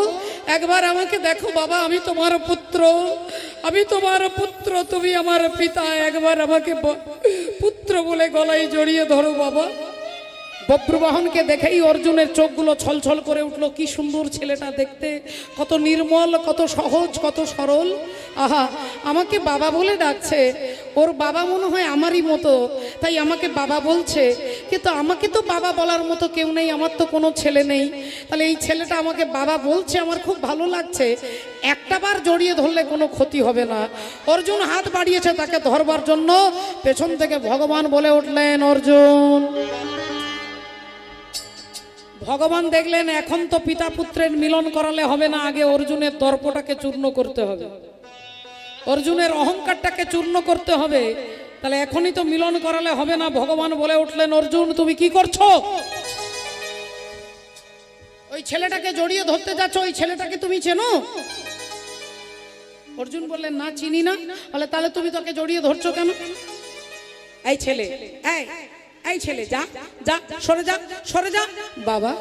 একবার আমাকে দেখো বাবা, আমি তোমার পুত্র, আমি তোমার পুত্র, তুমি আমার পিতা, একবার আমাকে পুত্র বলে গলায় জড়িয়ে ধরো বাবা। বব্রবাহনকে দেখেই অর্জুনের চোখগুলো ছলছল করে উঠলো। কি সুন্দর ছেলেটা দেখতে, কত নির্মল, কত সহজ, কত সরল। আহা, আমাকে বাবা বলে ডাকছে। ওর বাবা মনে হয় আমারই মতো, তাই আমাকে বাবা বলছে। কিন্তু আমাকে তো বাবা বলার মতো কেউ নেই, আমার তো কোনো ছেলে নেই। তাহলে এই ছেলেটা আমাকে বাবা বলছে, আমার খুব ভালো লাগছে। একটাবার জড়িয়ে ধরলে কোনো ক্ষতি হবে না। অর্জুন হাত বাড়িয়েছে তাকে ধরবার জন্য। পেছন থেকে ভগবান বলে উঠলেন, অর্জুন। ভগবান দেখলেন এখন তো পিতা পুত্রের মিলন করালে হবে না, আগে অর্জুনের দর্পটাকে চূর্ণ করতে হবে, অর্জুনের অহংকারটাকে চূর্ণ করতে হবে। তাহলে এখনই তো মিলন করালে হবে না। ভগবান বলে উঠলেন, অর্জুন তুমি কি করছো? ওই ছেলেটাকে জড়িয়ে ধরতে যাচ্ছ, ওই ছেলেটাকে তুমি চেনো? অর্জুন বললেন, না চিনি না। বলে, তাহলে তুমি তোকে জড়িয়ে ধরছো কেন? এই ছেলে, এই ছেলে, যা যা, সরে যা, সরে যা। বাবা,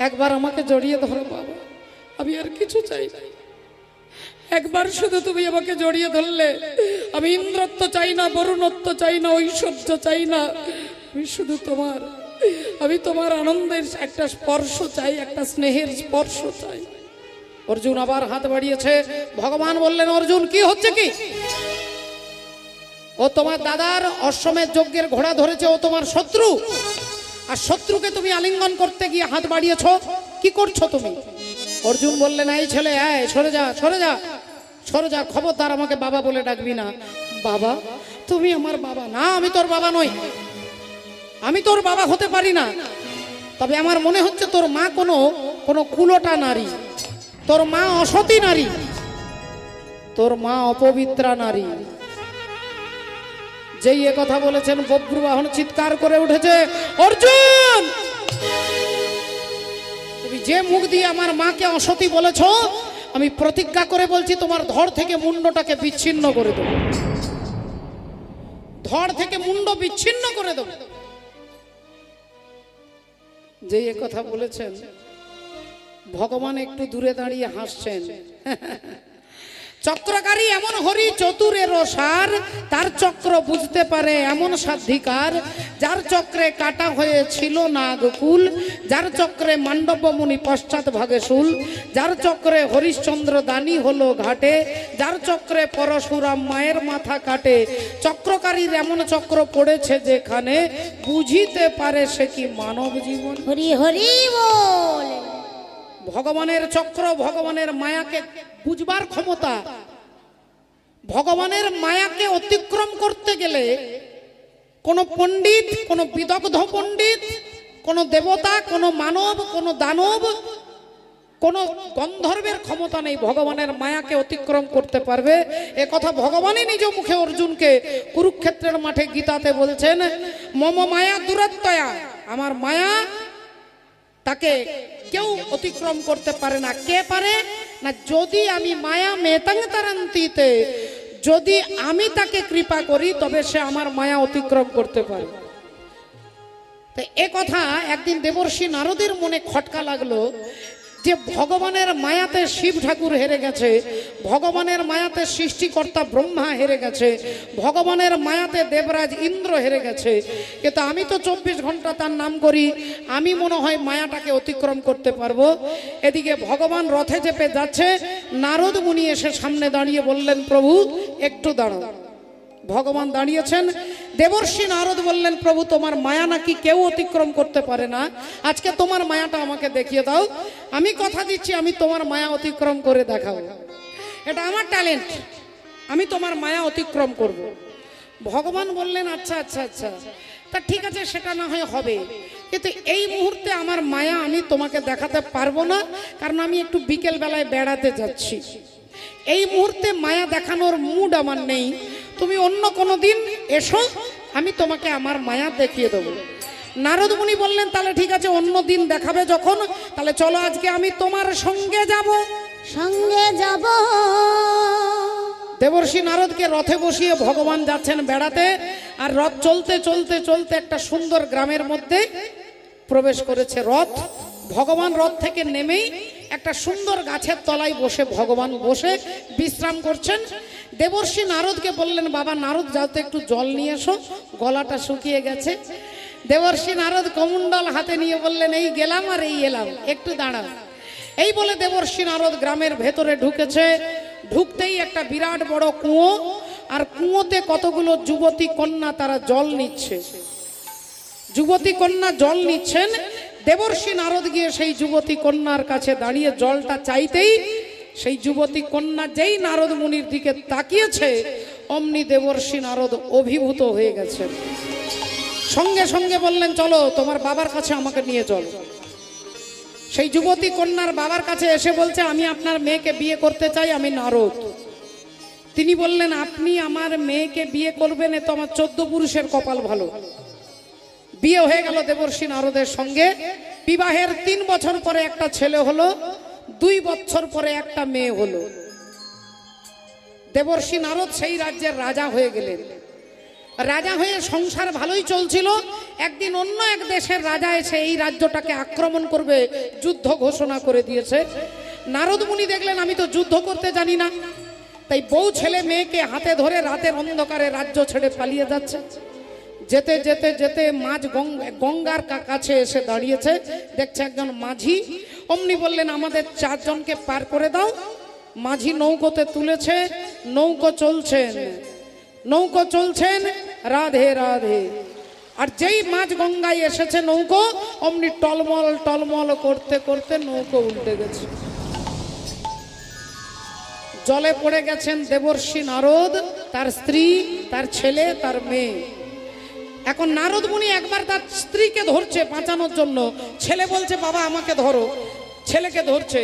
একবার আমাকে জড়িয়ে ধরো বাবা, আমি আর কিছু চাই না। একবার শুধু তুমি আমাকে জড়িয়ে ধরলে, আমি ইন্দ্রত্ব চাই না, বরুণত্ব চাই না, ঐশ্বর্য চাই না, আমি তোমার আনন্দের একটা স্পর্শ চাই, একটা স্নেহের স্পর্শ চাই। অর্জুন আবার হাত বাড়িয়েছে। ভগবান বললেন, অর্জুন কি হচ্ছে কি? ও তোমার দাদার অশ্বমেধ যজ্ঞের ঘোড়া ধরেছে, ও তোমার শত্রু। আর শত্রুকে তুমি আলিঙ্গন করতে গিয়ে হাত বাড়িয়েছো, কি করছো তুমি? অর্জুন বললেন, এই ছেলে, সরে যা, সরে যা, সরে যা, খবরদার আমাকে বাবা বলে ডাকবি না। বাবা, তুমি আমার বাবা না। আমি তোর বাবা নই, আমি তোর বাবা হতে পারি না। তবে আমার মনে হচ্ছে তোর মা কোনো কুলোটা নারী, তোর মা অসতী নারী, তোর মা অপবিত্রা নারী। যেই এ কথা বলেছেন, বব্রবাহন চিৎকার করে উঠেছে, অর্জুন তুমি যে মুখ দিয়ে আমার মাকে অসতী বলেছো, আমি প্রতিজ্ঞা করে বলছি তোমার ধড় থেকে মুন্ডটাকে বিচ্ছিন্ন করে দেব, ধড় থেকে মুন্ড বিচ্ছিন্ন করে দেব। যেই এ কথা বলেছেন, ভগবান একটু দূরে দাঁড়িয়ে হাসছেন। চক্রকারী এমন হরি চতুরের সার, তার চক্র বুঝতে পারে এমন সাধিকার, যার চক্রে কাটা হয়েছিল নাগকুল, যার চক্রে মান্ডব মুনি পশ্চাৎ ভাগে শুল, যার চক্রে হরিশ্চন্দ্র দানি হলো ঘাটে, যার চক্রে পরশুরাম মায়ের মাথা কাটে। চক্রকারীর এমন চক্র পড়েছে যেখানে, বুঝিতে পারে সে কি মানব জীবন। হরি হরি বল। ভগবানের চক্র, ভগবানের মায়াকে বুঝবার ক্ষমতা, ভগবানের মায়াকে অতিক্রম করতে গেলে কোন পণ্ডিত, কোন বিদগ্ধ পণ্ডিত, কোন দেবতা, কোন মানব, কোন দানব, কোন গন্ধর্বের ক্ষমতা নেই ভগবানের মায়াকে অতিক্রম করতে পারবে। এ কথা ভগবানই নিজ মুখে অর্জুনকে কুরুক্ষেত্রের মাঠে গীতাতে বলছেন, মম মায়া দুরত্যয়া, আমার মায়া তাকে কেউ অতিক্রম করতে পারে না। কে পারে না? যদি আমি মায়া মেতাং তারান্তিতে, যদি আমি তাকে কৃপা করি তবে সে আমার মায়া অতিক্রম করতে পারে। তো এ কথা একদিন দেবর্ষি নারদের মনে খটকা লাগলো যে ভগবানের মায়াতে শিব ঠাকুর হেরে গেছে, ভগবানের মায়াতে সৃষ্টিকর্তা ব্রহ্মা হেরে গেছে, ভগবানের মায়াতে দেবরাজ ইন্দ্র হেরে গেছে, কিন্তু আমি তো 24 ঘন্টা তার নাম করি, আমি মনে হয় মায়াটাকে অতিক্রম করতে পারবো। এদিকে ভগবান রথে চেপে যাচ্ছে, নারদ মুনি এসে সামনে দাঁড়িয়ে বললেন, প্রভু একটু দাঁড়াও। ভগবান দাঁড়িয়েছেন, দেবর্ষি নারদ বললেন, প্রভু তোমার মায়া নাকি কেউ অতিক্রম করতে পারে না, আজকে তোমার মায়াটা আমাকে দেখিয়ে দাও। আমি কথা দিচ্ছি, আমি তোমার মায়া অতিক্রম করে দেখাবো, এটা আমার ট্যালেন্ট, আমি তোমার মায়া অতিক্রম করব। ভগবান বললেন, আচ্ছা আচ্ছা আচ্ছা, তা ঠিক আছে, সেটা না হয় হবে, কিন্তু এই মুহূর্তে আমার মায়া আমি তোমাকে দেখাতে পারবো না, কারণ আমি একটু বিকেল বেলায় বেড়াতে যাচ্ছি, এই মুহূর্তে মায়া দেখানোর মুড আমার নেই, তুমি অন্য কোনো দিন এসো, আমি তোমাকে আমার মায়া দেখিয়ে দেবো। নারদ মুনি বললেন, তাহলে ঠিক আছে, অন্য দিন দেখাবে যখন, তাহলে চলো আজকে আমি তোমার সঙ্গে যাব। সঙ্গে যাব। দেবর্ষি নারদকে রথে বসিয়ে ভগবান যাচ্ছেন বেড়াতে, আর রথ চলতে চলতে চলতে একটা সুন্দর গ্রামের মধ্যে প্রবেশ করেছে রথ। ভগবান রথ থেকে নেমেই একটা সুন্দর গাছের তলায় বসে ভগবান বসে বিশ্রাম করছেন। দেবর্ষি নারদকে বললেন, বাবা নারদ যাও তো একটু জল নিয়ে এসো, গলাটা শুকিয়ে গেছে। দেবর্ষি নারদ কমণ্ডল হাতে নিয়ে বললেন এই গেলাম আর এই এলাম, একটু দাঁড়াও। এই বলে দেবর্ষি নারদ গ্রামের ভেতরে ঢুকেছে। ঢুকতেই একটা বিরাট বড় কুয়ো, আর কুয়োতে কতগুলো যুবতী কন্যা তারা জল নিচ্ছে। যুবতী কন্যা জল নিচ্ছেন। দেবর্ষি নারদ গিয়ে সেই যুবতী কন্যার কাছে দাঁড়িয়ে জলটা চাইতেই সেই যুবতী কন্যা যেই নারদ মুনির দিকে তাকিয়েছে, অমনি দেবর্ষি নারদ অভিভূত হয়ে গেছেন। সঙ্গে সঙ্গে বললেন চলো তোমার বাবার কাছে আমাকে নিয়ে চলো। সেই যুবতী কন্যার বাবার কাছে এসে বলছে আমি আপনার মেয়েকে বিয়ে করতে চাই, আমি নারদ। তিনি বললেন আপনি আমার মেয়েকে বিয়ে করবেন, এ তো আমার 14 পুরুষের কপাল ভালো। বিয়ে হয়ে গেল দেবর্ষি নারদের সঙ্গে। বিবাহের 3 বছর পরে একটা ছেলে হলো, 2 বছর পরে একটা মেয়ে হলো। দেবর্ষি নারদ সেই রাজ্যের রাজা হয়ে গেলেন। রাজা হয়ে সংসার ভালোই চলছিল। একদিন অন্য এক দেশের রাজা এসে এই রাজ্যটাকে আক্রমণ করবে, যুদ্ধ ঘোষণা করে দিয়েছে। নারদ মুনি দেখলেন আমি তো যুদ্ধ করতে জানি না, তাই বউ ছেলে মেয়েকে হাতে ধরে রাতের অন্ধকারে রাজ্য ছেড়ে পালিয়ে যাচ্ছে। যেতে যেতে যেতে মাঝ গঙ্গার কাছে এসে দাঁড়িয়েছে, দেখছে একজন মাঝি। অমনি বললেন আমাদের 4 জনকে পার করে দাও। মাঝি নৌকোতে তুলেছে, নৌকো চলছেন, নৌকো চলছেন, রাধে রাধে। আর যেই মাঝ গঙ্গায় এসেছে নৌকো, অমনি টলমল টলমল করতে করতে নৌকো উল্টে গেছে। জলে পড়ে গেছেন দেবর্ষি নারদ, তার স্ত্রী, তার ছেলে, তার মেয়ে। এখন নারদ মুনি একবার তার স্ত্রীকে ধরছে বাঁচানোর জন্য। ছেলে বলছে বাবা আমাকে ধরো, ছেলেকে ধরছে।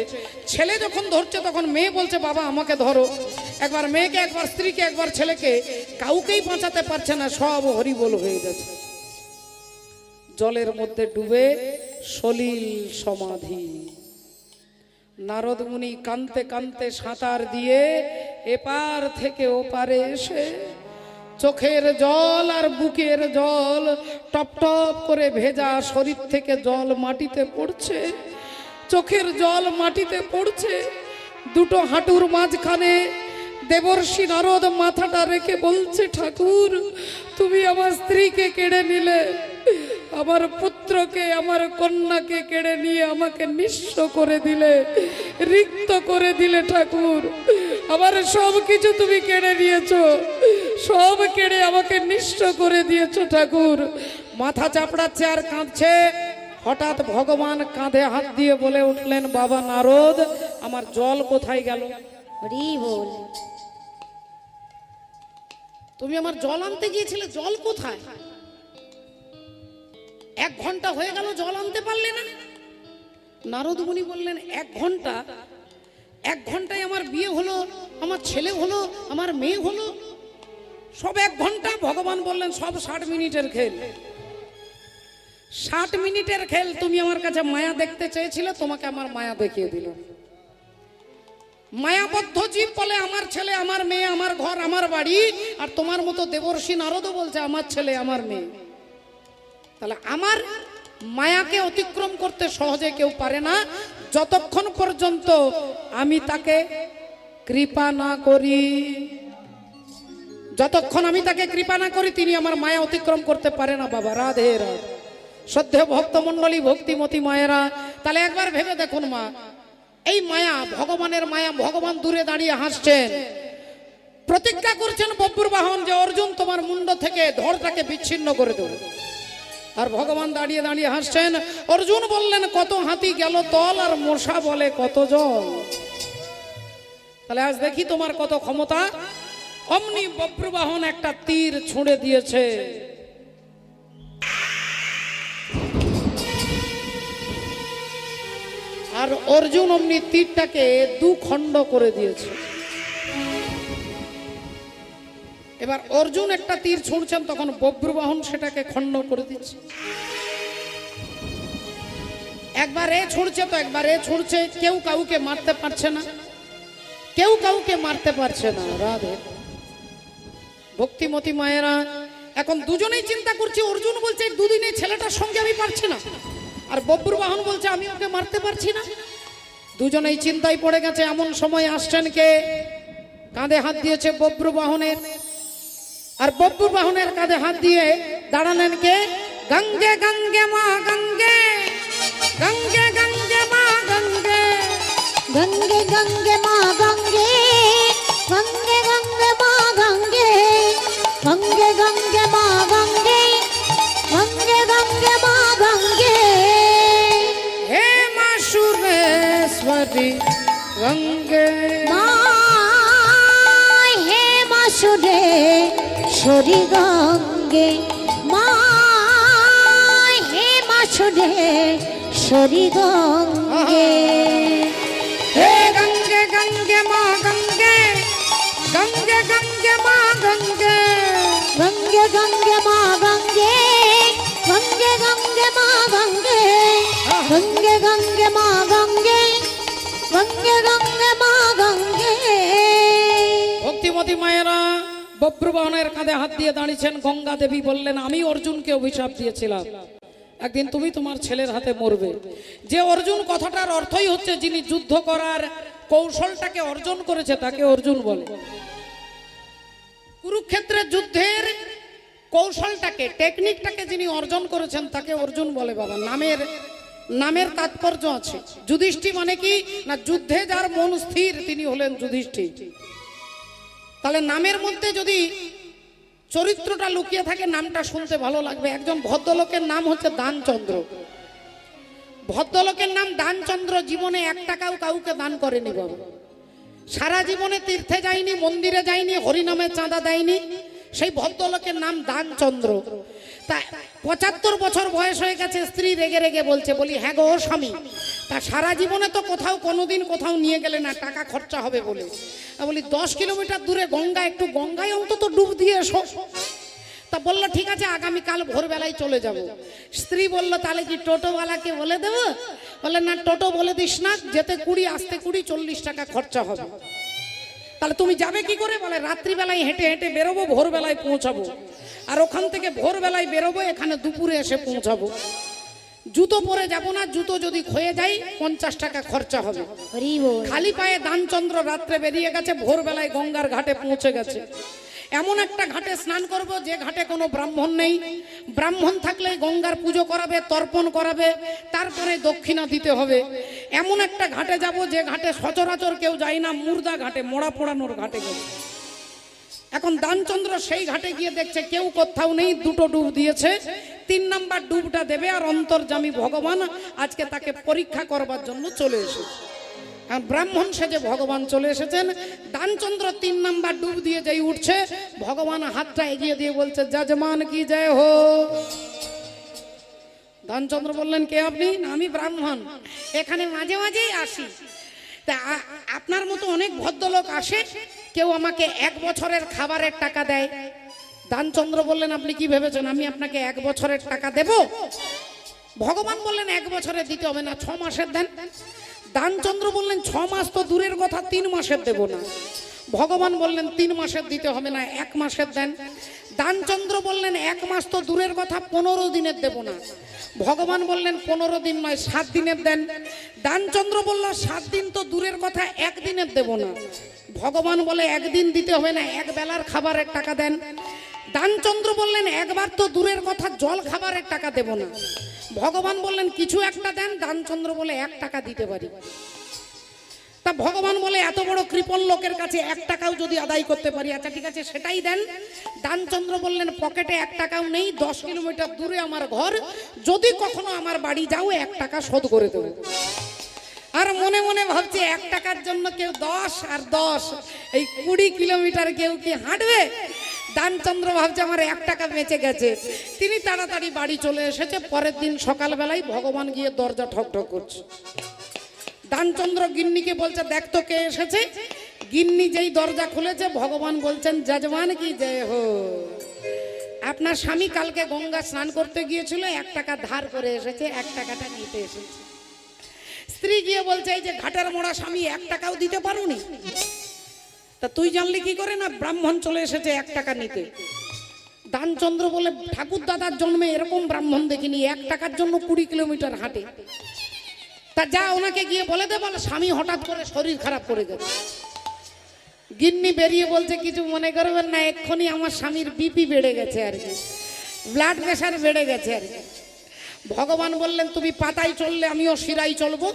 ছেলে যখন ধরছে তখন মেয়ে বলছে বাবা আমাকে ধরো। একবার মেয়েকে, একবার স্ত্রীকে, একবার ছেলেকে, কাউকেই বাঁচাতে পারছে না, সব হরিবোল হয়ে গেছে। জলের মধ্যে ডুবে সলিল সমাধি। নারদ মুনি কাঁদতে কাঁদতে সাঁতার দিয়ে এপার থেকে ওপারে এসে চোখের জল আর বুকের জল টপ টপ করে ভেজা শরীর থেকে জল মাটিতে পড়ছে। চোখের জল মাটিতে পড়ছে। দুটো হাঁটুর মাঝখানে দেবর্ষি নারদ মাথাটা রেখে বলছে ঠাকুর তুমি আমার স্ত্রীকে কেড়ে নিলে, আমার পুত্রকে, আমার কন্যাকে কেড়ে নিয়ে আমাকে নিঃস্ব করে দিলে, রিক্ত করে দিলে ঠাকুর। আমার সব কিছু তুমি কেড়ে নিয়েছো, সব কেড়ে আমাকে নিঃস্ব করে দিয়েছো ঠাকুর। মাথা চাপড়াচ্ছে আর কাঁদছে। হঠাৎ ভগবান কাঁধে হাত দিয়ে বলে উঠলেন বাবা নারদ আমার জল কোথায় গেল? হরি বল। তুমি আমার জল আনতে গিয়েছিলে, জল কোথায়? 1 ঘন্টা হয়ে গেল জল আনতে পারলে না? নারদ মুনি বললেন 1 ঘন্টা? 1 ঘন্টায় আমার বিয়ে হলো, আমার ছেলে হলো, আমার মেয়ে হলো, সব 1 ঘন্টা? ভগবান বললেন সব 60 মিনিটের খেল। 60 মিনিটের খেল। তুমি আমার কাছে মায়া দেখতে চেয়েছিলে, তোমাকে আমার মায়া দেখিয়ে দিল। মায়াবদ্ধ জীব বলে আমার ছেলে, আমার মেয়ে, আমার ঘর, আমার বাড়ি, আর তোমার মতো দেবর্ষি নারদও বলছে আমার ছেলে, আমার মেয়ে। তাহলে আমার মায়াকে অতিক্রম করতে সহজে কেউ পারে না, যতক্ষণ পর্যন্ত আমি তাকে কৃপা না করি। যতক্ষণ আমি তাকে কৃপা না করি তিনি আমার মায়া অতিক্রম করতে পারে না। বাবা রাধে রাধে। শ্রদ্ধেয় ভক্তমণ্ডলী, ভক্তিমতী মায়েরা, তাহলে একবার ভেবে দেখুন মা, এই মায়া, ভগবানের মায়া, ভগবান দূরে দাঁড়িয়ে হাসছেন, প্রতিজ্ঞা করছেন বব্বুর বাহন যে অর্জুন তোমার মুন্ড থেকে ধরটাকে বিচ্ছিন্ন করে দেবে। আর ভগবান দাঁড়িয়ে দাঁড়িয়ে হাসছেন। অর্জুন বললেন কত হাতি গেল তল, আর মশা বলে কত জল। তাহলে আজ দেখি তোমার কত ক্ষমতা। অমনি বব্রু বাহন একটা তীর ছুঁড়ে দিয়েছে। আর অর্জুন অমনি তীরটাকে 2 খণ্ড করে দিয়েছে। এবার অর্জুন একটা তীর ছুঁড়ছেন, তখন বব্রুবাহন সেটাকে খণ্ড করে দিচ্ছে। একবার এ ছুঁড়ছে তো একবার এ ছুঁড়ছে, কেউ কাউকে মারতে পারছে না, কেউ কাউকে মারতে পারছে না। রাধে ভক্তিমতী মায়েরা, এখন দুজনেই চিন্তা করছি। অর্জুন বলছে 2 দিনে ছেলেটার সঙ্গে আমি পারছি না, আর বব্রুবাহন বলছে আমি ওকে মারতে পারছি না। দুজনেই চিন্তায় পড়ে গেছে। এমন সময় আসছেন কে? কাঁধে হাত দিয়েছে বব্রুবাহনের। আর বব্রুবাহনের কাঁধে হাত দিয়ে দাঁড়ালেন কে? গঙ্গে গঙ্গে মা গঙ্গে, গঙ্গে গঙ্গে মা গঙ্গে, গঙ্গে গঙ্গে মা গঙ্গে, গঙ্গে গঙ্গে মা গঙ্গে, গঙ্গে গঙ্গে মা গঙ্গে, গঙ্গে গঙ্গে মা গঙ্গে। হে মা সুরেশ্বরী গঙ্গে, মায় হে মা সুরেশ্বরী গঙ্গে, মায় হে মা সুরেশ্বরী গঙ্গে। হে গঙ্গে গঙ্গে মা গঙ্গে, গঙ্গে গঙ্গে মা গঙ্গে, গঙ্গে গঙ্গে মা গঙ্গে, গঙ্গে গঙ্গে মা গঙ্গে, গঙ্গে গঙ্গে মা গঙ্গে, গঙ্গে গঙ্গে মা গঙ্গে। ভক্তিমতী মায়েরা বব্রবাহনের কাঁধে হাত দিয়ে দাঁড়িয়েছেন। গঙ্গা দেবী বললেন, আমি অর্জুনকে অভিশাপ দিয়েছিলাম একদিন তুমি তোমার ছেলের হাতে মরবে। যে অর্জুন কথাটার অর্থই হচ্ছে যিনি যুদ্ধ করার কৌশলটাকে অর্জন করেছে তাকে অর্জুন বলে। কুরুক্ষেত্রের যুদ্ধের কৌশলটাকে টেকনিকটাকে যিনি অর্জন করেছেন তাকে অর্জুন বলে। বাবা নামের তাৎপর্য আছে। যুধিষ্ঠির মানে কি না, যুদ্ধে যার মন স্থির তিনি হলেন যুধিষ্ঠির। তাহলে নামের মধ্যে যদি চরিত্রটা লুকিয়ে থাকে নামটা শুনতে ভালো লাগবে। একজন ভদ্রলোকের নাম হচ্ছে দানচন্দ্র। ভদ্রলোকের নাম দানচন্দ্র জীবনে 1 টাকাও কাউকে দান করেনি বাবা। সারা জীবনে তীর্থে যায়নি, মন্দিরে যায়নি, হরিনামে চাঁদা দেয়নি। সেই ভদ্রলোকের নাম দানচন্দ্র। তা 75 বছর বয়স হয়ে গেছে, স্ত্রী রেগে রেগে বলছে, বলি হ্যাঁ গো স্বামী, তা সারা জীবনে তো কোনোদিন কোথাও নিয়ে গেলে না, টাকা খরচা হবে বলে। বলি 10 কিলোমিটার দূরে গঙ্গা, একটু গঙ্গায় অন্তত ডুব দিয়ে এসো। তা বললো ঠিক আছে, আগামীকাল ভোরবেলায় চলে যাব। স্ত্রী বলল, তাহলে কি টোটোওয়ালাকে বলে দেবো? বলে না, টোটো বলে দিস না, যেতে 20 আসতে 20, 40 টাকা খরচা হবে। তাহলে তুমি যাবে কি করে? বলে রাত্রিবেলায় হেঁটে হেঁটে বেরোবো, ভোরবেলায় পৌঁছাবো। আর ওখান থেকে ভোরবেলায় বেরোবো, এখানে দুপুরে এসে পৌঁছাবো। জুতো পরে যাব না, জুতো যদি ক্ষয়ে যায় 50 টাকা খরচা হবে। খালি পায়ে দানচন্দ্র রাত্রে বেরিয়ে গেছে, ভোরবেলায় গঙ্গার ঘাটে পৌঁছে গেছে। এমন একটা ঘাটে স্নান করব যে ঘাটে কোনো ব্রাহ্মণ নেই। ব্রাহ্মণ থাকলে গঙ্গার পুজো করাবে, তর্পণ করাবে, তারপরে দক্ষিণা দিতে হবে। এমন একটা ঘাটে যাব যে ঘাটে সচরাচর কেউ যায় না, মুর্দা ঘাটে, মোড়া পোড়ানোর ঘাটে গেছে। এখন দানচন্দ্র সেই ঘাটে গিয়ে দেখছে কেউ কোথাও নেই, 2টো ডুব দিয়েছে। 3 নাম্বার ডুবটা দেবে আর অন্তর্যামী ভগবান আজকে তাকে পরীক্ষা করবার জন্য চলে এসেছে। আর ব্রাহ্মণ সেজে ভগবান চলে এসেছেন। দানচন্দ্র 3 নাম্বার ডুব দিয়ে যেই উঠছে, ভগবান হাতটা এগিয়ে দিয়ে বলছে, যজমান কি জয় হো। দানচন্দ্র বললেন, কে আপনি? না, আমি ব্রাহ্মণ, এখানে মাঝে মাঝেই আসি। তা আপনার মতো অনেক ভদ্রলোক আসে, কেউ আমাকে 1 বছরের খাবারের টাকা দেয়। দানচন্দ্র বললেন, আপনি কি ভেবেছেন আমি আপনাকে 1 বছরের টাকা দেব? ভগবান বললেন 1 বছরের দিতে হবে না, 6 মাসের দেন। দানচন্দ্র বললেন 6 মাস তো দূরের কথা, 3 মাসের দেব না। ভগবান বললেন 3 মাসের দিতে হবে না, 1 মাসের দেন। দানচন্দ্র বললেন 1 মাস তো দূরের কথা, 15 দিনের দেব না। ভগবান বললেন 15 দিন নয়, 7 দিনের দেন। দানচন্দ্র বলল 7 দিন তো দূরের কথা, 1 দিনের দেব না। ভগবান বলে 1 দিন দিতে হবে না, 1 বেলার খাবারের টাকা দেন। দানচন্দ্র বললেন একবার তো দূরের কথা, জল খাবারের টাকা দেব না। ভগবান বললেন কিছু একটা দেন। দানচন্দ্র বলে 1 টাকা দিতে পারি। তা ভগবান বলে এত বড় কৃপণ লোকের কাছে 1 টাকাও যদি আদায় করতে পারি, আচ্ছা ঠিক আছে সেটাই দেন। দানচন্দ্র বললেন পকেটে 1 টাকাও নেই, 10 কিলোমিটার দূরে আমার ঘর, যদি কখনো আমার বাড়ি যাও 1 টাকা শোধ করে দেবো। আর মনে মনে ভাবছে 1 টাকার জন্য কেউ 10 আর 10 এই 20 কিলোমিটার কেউ কি হাঁটবে? দানচন্দ্র ভাবছে আমার 1 টাকা বেঁচে গেছে। তিনি তাড়াতাড়ি বাড়ি চলে এসেছে। পরের দিন সকালবেলায় ভগবান গিয়ে দরজা ঠকঠক করছে। দানচন্দ্র গিন্নিকে বলছে দেখ তো কে এসেছে। গিন্নি যেই দরজা খুলেছে, ভগবান বলছেন যজমান কি জয় হো। আপনার স্বামী কালকে গঙ্গা স্নান করতে গিয়েছিল, 1 টাকা ধার করে এসেছে, 1 টাকাটা নিতে এসেছে। স্ত্রী গিয়ে বলছে এই যে ঘাটের মোড়া স্বামী 1 টাকাও দিতে পারোনি, তা তুই জানলি কি করে? না ব্রাহ্মণ চলে এসেছে 1 টাকা নিতে। দানচন্দ্র বলে ঠাকুর দাদার জন্মে এরকম ব্রাহ্মণ দেখিনি, 1 টাকার জন্য 20 কিলোমিটার হাঁটে। তা যা ওনাকে গিয়ে বলে দে, বলে স্বামী হঠাৎ করে শরীর খারাপ করে গেছে। গিন্নি বেরিয়ে বলছে কিছু মনে করবেন না, এক্ষুনি আমার স্বামীর বিপি বেড়ে গেছে আর কি। ব্লাড প্রেশার বেড়ে গেছে আর কি। ভগবান বললেন তুমি পাতায় চললে আমিও শিরায় চলবো।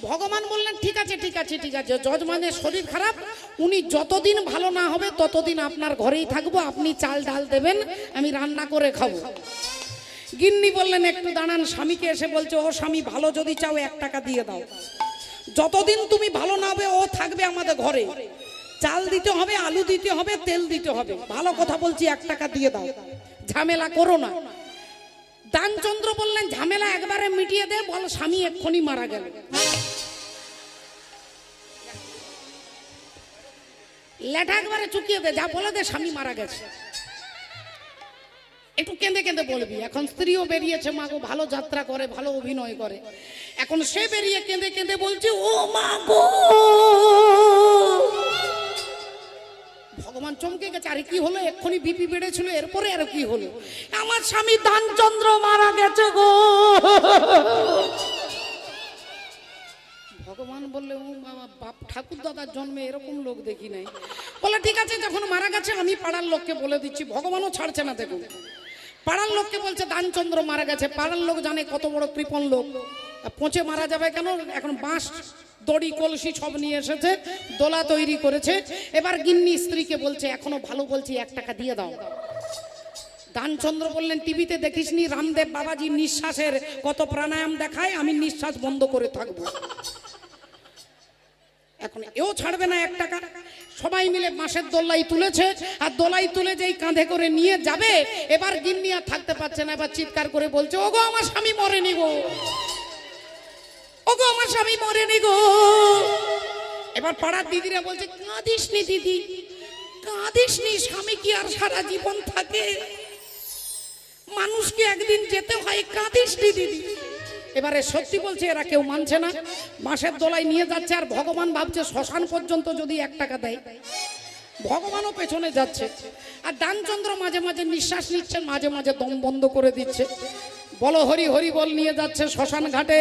ভগবান বললেন ঠিক আছে ঠিক আছে ঠিক আছে, যজমানের শরীর খারাপ, উনি যতদিন ভালো না হবে ততদিন আপনার ঘরেই থাকবো, আপনি চাল ডাল দেবেন, আমি রান্না করে খাবো। গিন্নি বললেন একটু দাঁড়ান, স্বামীকে এসে বলছে ও স্বামী ভালো যদি চাও 1 টাকা দিয়ে দাও, যতদিন তুমি ভালো না হবে ও থাকবে আমাদের ঘরে, চাল দিতে হবে, আলু দিতে হবে, তেল দিতে হবে, ভালো কথা বলছি 1 টাকা দিয়ে দাও, ঝামেলা করো না। দানচন্দ্র বললেন ঝামেলা একবারে মিটিয়ে দে, বল স্বামী এক্ষুনি মারা গেল। লেঠা একবারে চুকিয়ে দে, যা বলে দে স্বামী মারা গেছে। একটু কেঁদে কেঁদে বলবি। এখন স্ত্রীও বেরিয়েছে, মা গো ভালো যাত্রা করে, ভালো অভিনয় করে, এখন সে বেরিয়ে কেঁদে কেঁদে বলছে ও মা গো। ভগবান চমকে গেছে, আরে কি হলো, এক্ষুনি বিপি বেড়েছিল, এরপরে আর কি হলো, আমার স্বামী দানচন্দ্র মারা গেছে গো। ভগবান বললে ও বাবা, বাপ ঠাকুর দাদার জন্মে এরকম লোক দেখি নাই। বলে ঠিক আছে যখন মারা গেছে আমি পাড়ার লোককে বলে দিচ্ছি। ভগবানও ছাড়ছে না, দেখুন পাড়ার লোককে বলছে দানচন্দ্র মারা গেছে। পাড়ার লোক জানে কত বড় কৃপণ লোক, পচে মারা যাবে কেন, এখন বাঁশ দড়ি কলসি সব নিয়ে এসেছে, দোলা তৈরি করেছে। এবার গিন্নি স্ত্রীকে বলছে এখনো ভালো বলছি 1 টাকা দিয়ে দাও। দানচন্দ্র বললেন টিভিতে দেখিসনি রামদেব বাবাজি নিঃশ্বাসের কত প্রাণায়াম দেখায়, আমি নিঃশ্বাস বন্ধ করে থাকবো। এখন এও ছাড়বে না 1 টাকা। সবাই মিলে বাঁশের দোলাই তুলেছে, আর দোলাই তুলে যেই কাঁধে করে নিয়ে যাবে, এবার গিন্নি আর থাকতে পারছে না, এবার চিৎকার করে বলছে ওগো আমার স্বামী মরেনি গো, ওগো আমার স্বামী মরেনি গো। এবার পাড়ার দিদিরা বলছে কাঁদিস নি দিদি, কাঁদিস নি, স্বামী কি আর সারা জীবন থাকে, মানুষকে একদিন যেতে হয়, কাঁদিস নি দিদি। এবারে সত্যি বলছে, এরা কেউ মানছে না, বাঁশের দোলাই নিয়ে যাচ্ছে। আর ভগবান ভাবছে শ্মশান পর্যন্ত যদি 1 টাকা দেয়, ভগবানও পেছনে যাচ্ছে। আর দানচন্দ্র মাঝে মাঝে নিঃশ্বাস নিচ্ছে, মাঝে মাঝে দম বন্ধ করে দিচ্ছে। বলো হরি হরি বল নিয়ে যাচ্ছে শ্মশান ঘাটে।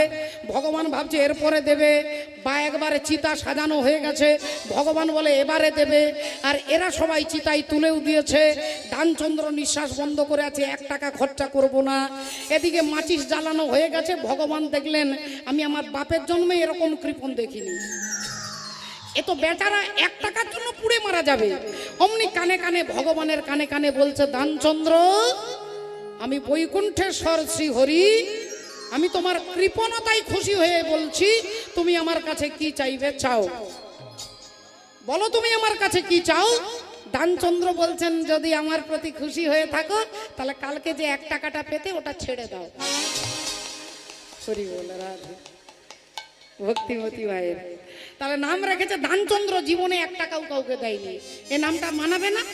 ভগবান ভাবছে এরপরে দেবে, বা একবারে চিতা সাজানো হয়ে গেছে, ভগবান বলে এবারে দেবে। আর এরা সবাই চিতায় তুলেও দিয়েছে। দানচন্দ্র নিঃশ্বাস বন্ধ করে আছে, 1 টাকা খরচা করব না। এদিকে মাচিস জ্বালানো হয়ে গেছে। ভগবান দেখলেন আমি আমার বাপের জন্মে এরকম কৃপণ দেখিনি, এ তো বেচারা 1 টাকার জন্য পুড়ে মারা যাবে। অমনি কানে কানে ভগবানের কানে কানে বলছে দানচন্দ্র আমি বৈকুণ্ঠেশ্বর শ্রী হরি, আমি তোমার কৃপণতায় খুশি হয়ে বলছি, তুমি আমার কাছে কি চাইবে চাও, বলো তুমি আমার কাছে কি চাও। দানচন্দ্র বলছেন যদি আমার প্রতি খুশি হয়ে থাকো তাহলে কালকে যে 1 টাকাটা পেতে ওটা ছেড়ে দাও। হরি বল রাধে। ভক্তিমতী ভাইয়ের তাহলে নাম রেখেছে দানচন্দ্র, জীবনে 1 টাকাও কাউকে দেয়নি, এ নামটা মানাবে না?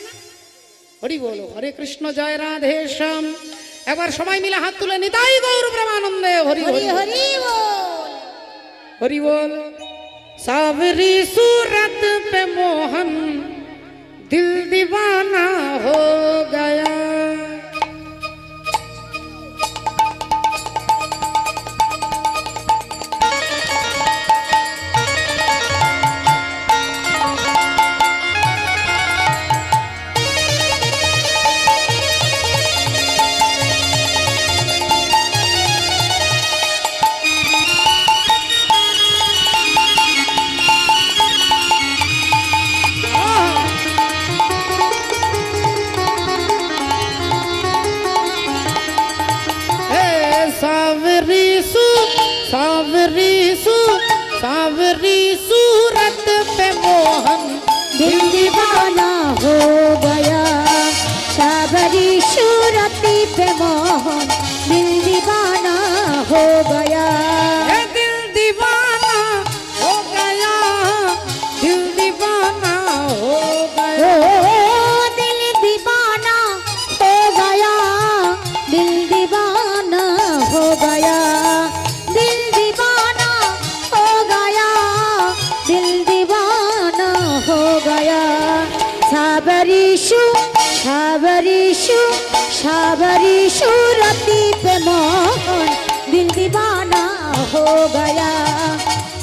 হরি বলো, হরে কৃষ্ণ, জয় রাধে শ্যাম। এবার সবাই মিলে হাত তুলে নিতাই গৌর প্রেমানন্দে হরি হরি হরি বল। হরি বল। सावरी सूरत पे मोहन दिल दीवाना हो गया, सावरी सूरत पे मोहन दिल दीवाना हो गया, सावरी सूरती पे मोहन दिल दीवाना हो गया। दिल दीवाना हो गया, दिल दीवाना हो गया, दिल दीवाना हो गया, दिल दीवाना हो गया, दिल दीवाना हो गया, दिल दीवाना हो गया। सावरीशु सावरीशु सावरीशु रति पे मोहन दिल दीवाना हो गया,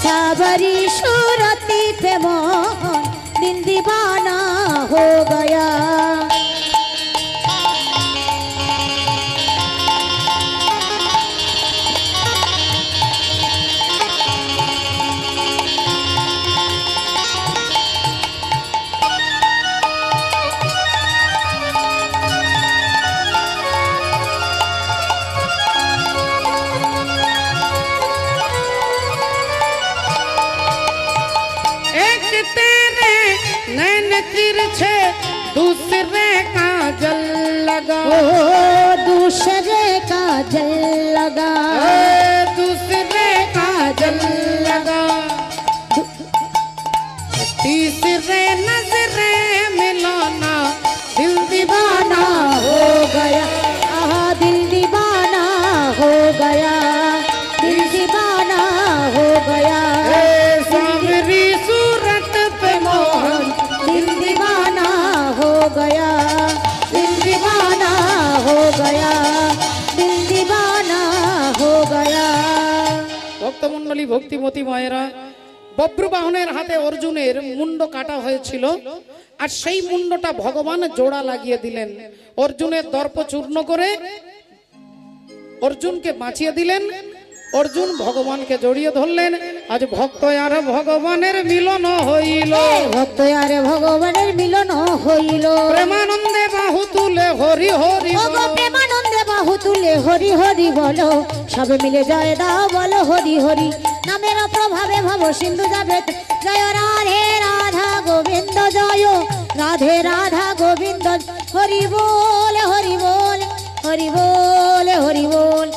सावरीशु रति पे मोहन दिल दीवाना हो गया। तेरे नैन तिरछे दूसरे का जल लगा ओ दूसरे का जल लगा दूसरे का जल लगा तीसरे नजरे मिलाना दिल दीवाना हो गया आहा दिल दीवाना हो गया दिल दीवाना हो गया सावरी सूरत पे मोहन दिल दीवाना हो गया दिल दीवाना हो गया दिल दीवाना हो गया ভক্তমণ্ডলী ভক্তিমতী মায়েরা বব্রবাহনের হাতে অর্জুনের মুন্ড কাটা হয়েছিল আর সেই মুন্ডটা ভগবান জোড়া লাগিয়ে দিলেন অর্জুনের দর্প চূর্ণ করে অর্জুনকে বাঁচিয়ে দিলেন অর্জুন ভগবানকে জড়িয়ে ধরলেন আজ ভক্ত আর ভগবানের মিলন হইল ভক্ত আরে ভগবানের মিলন হইল প্রেমানন্দে বাহু তুলে হরি হরি ওগো প্রেমানন্দে বাহু তুলে হরি হরি বলো সবে মিলে জয় দাও বলো হরি হরি নামের প্রভাবে ভব সিন্ধু যাবে জয় রাধে রাধা গোবিন্দ জয় রাধে রাধা গোবিন্দ হরি বল হরি বল হরি বল হরি বল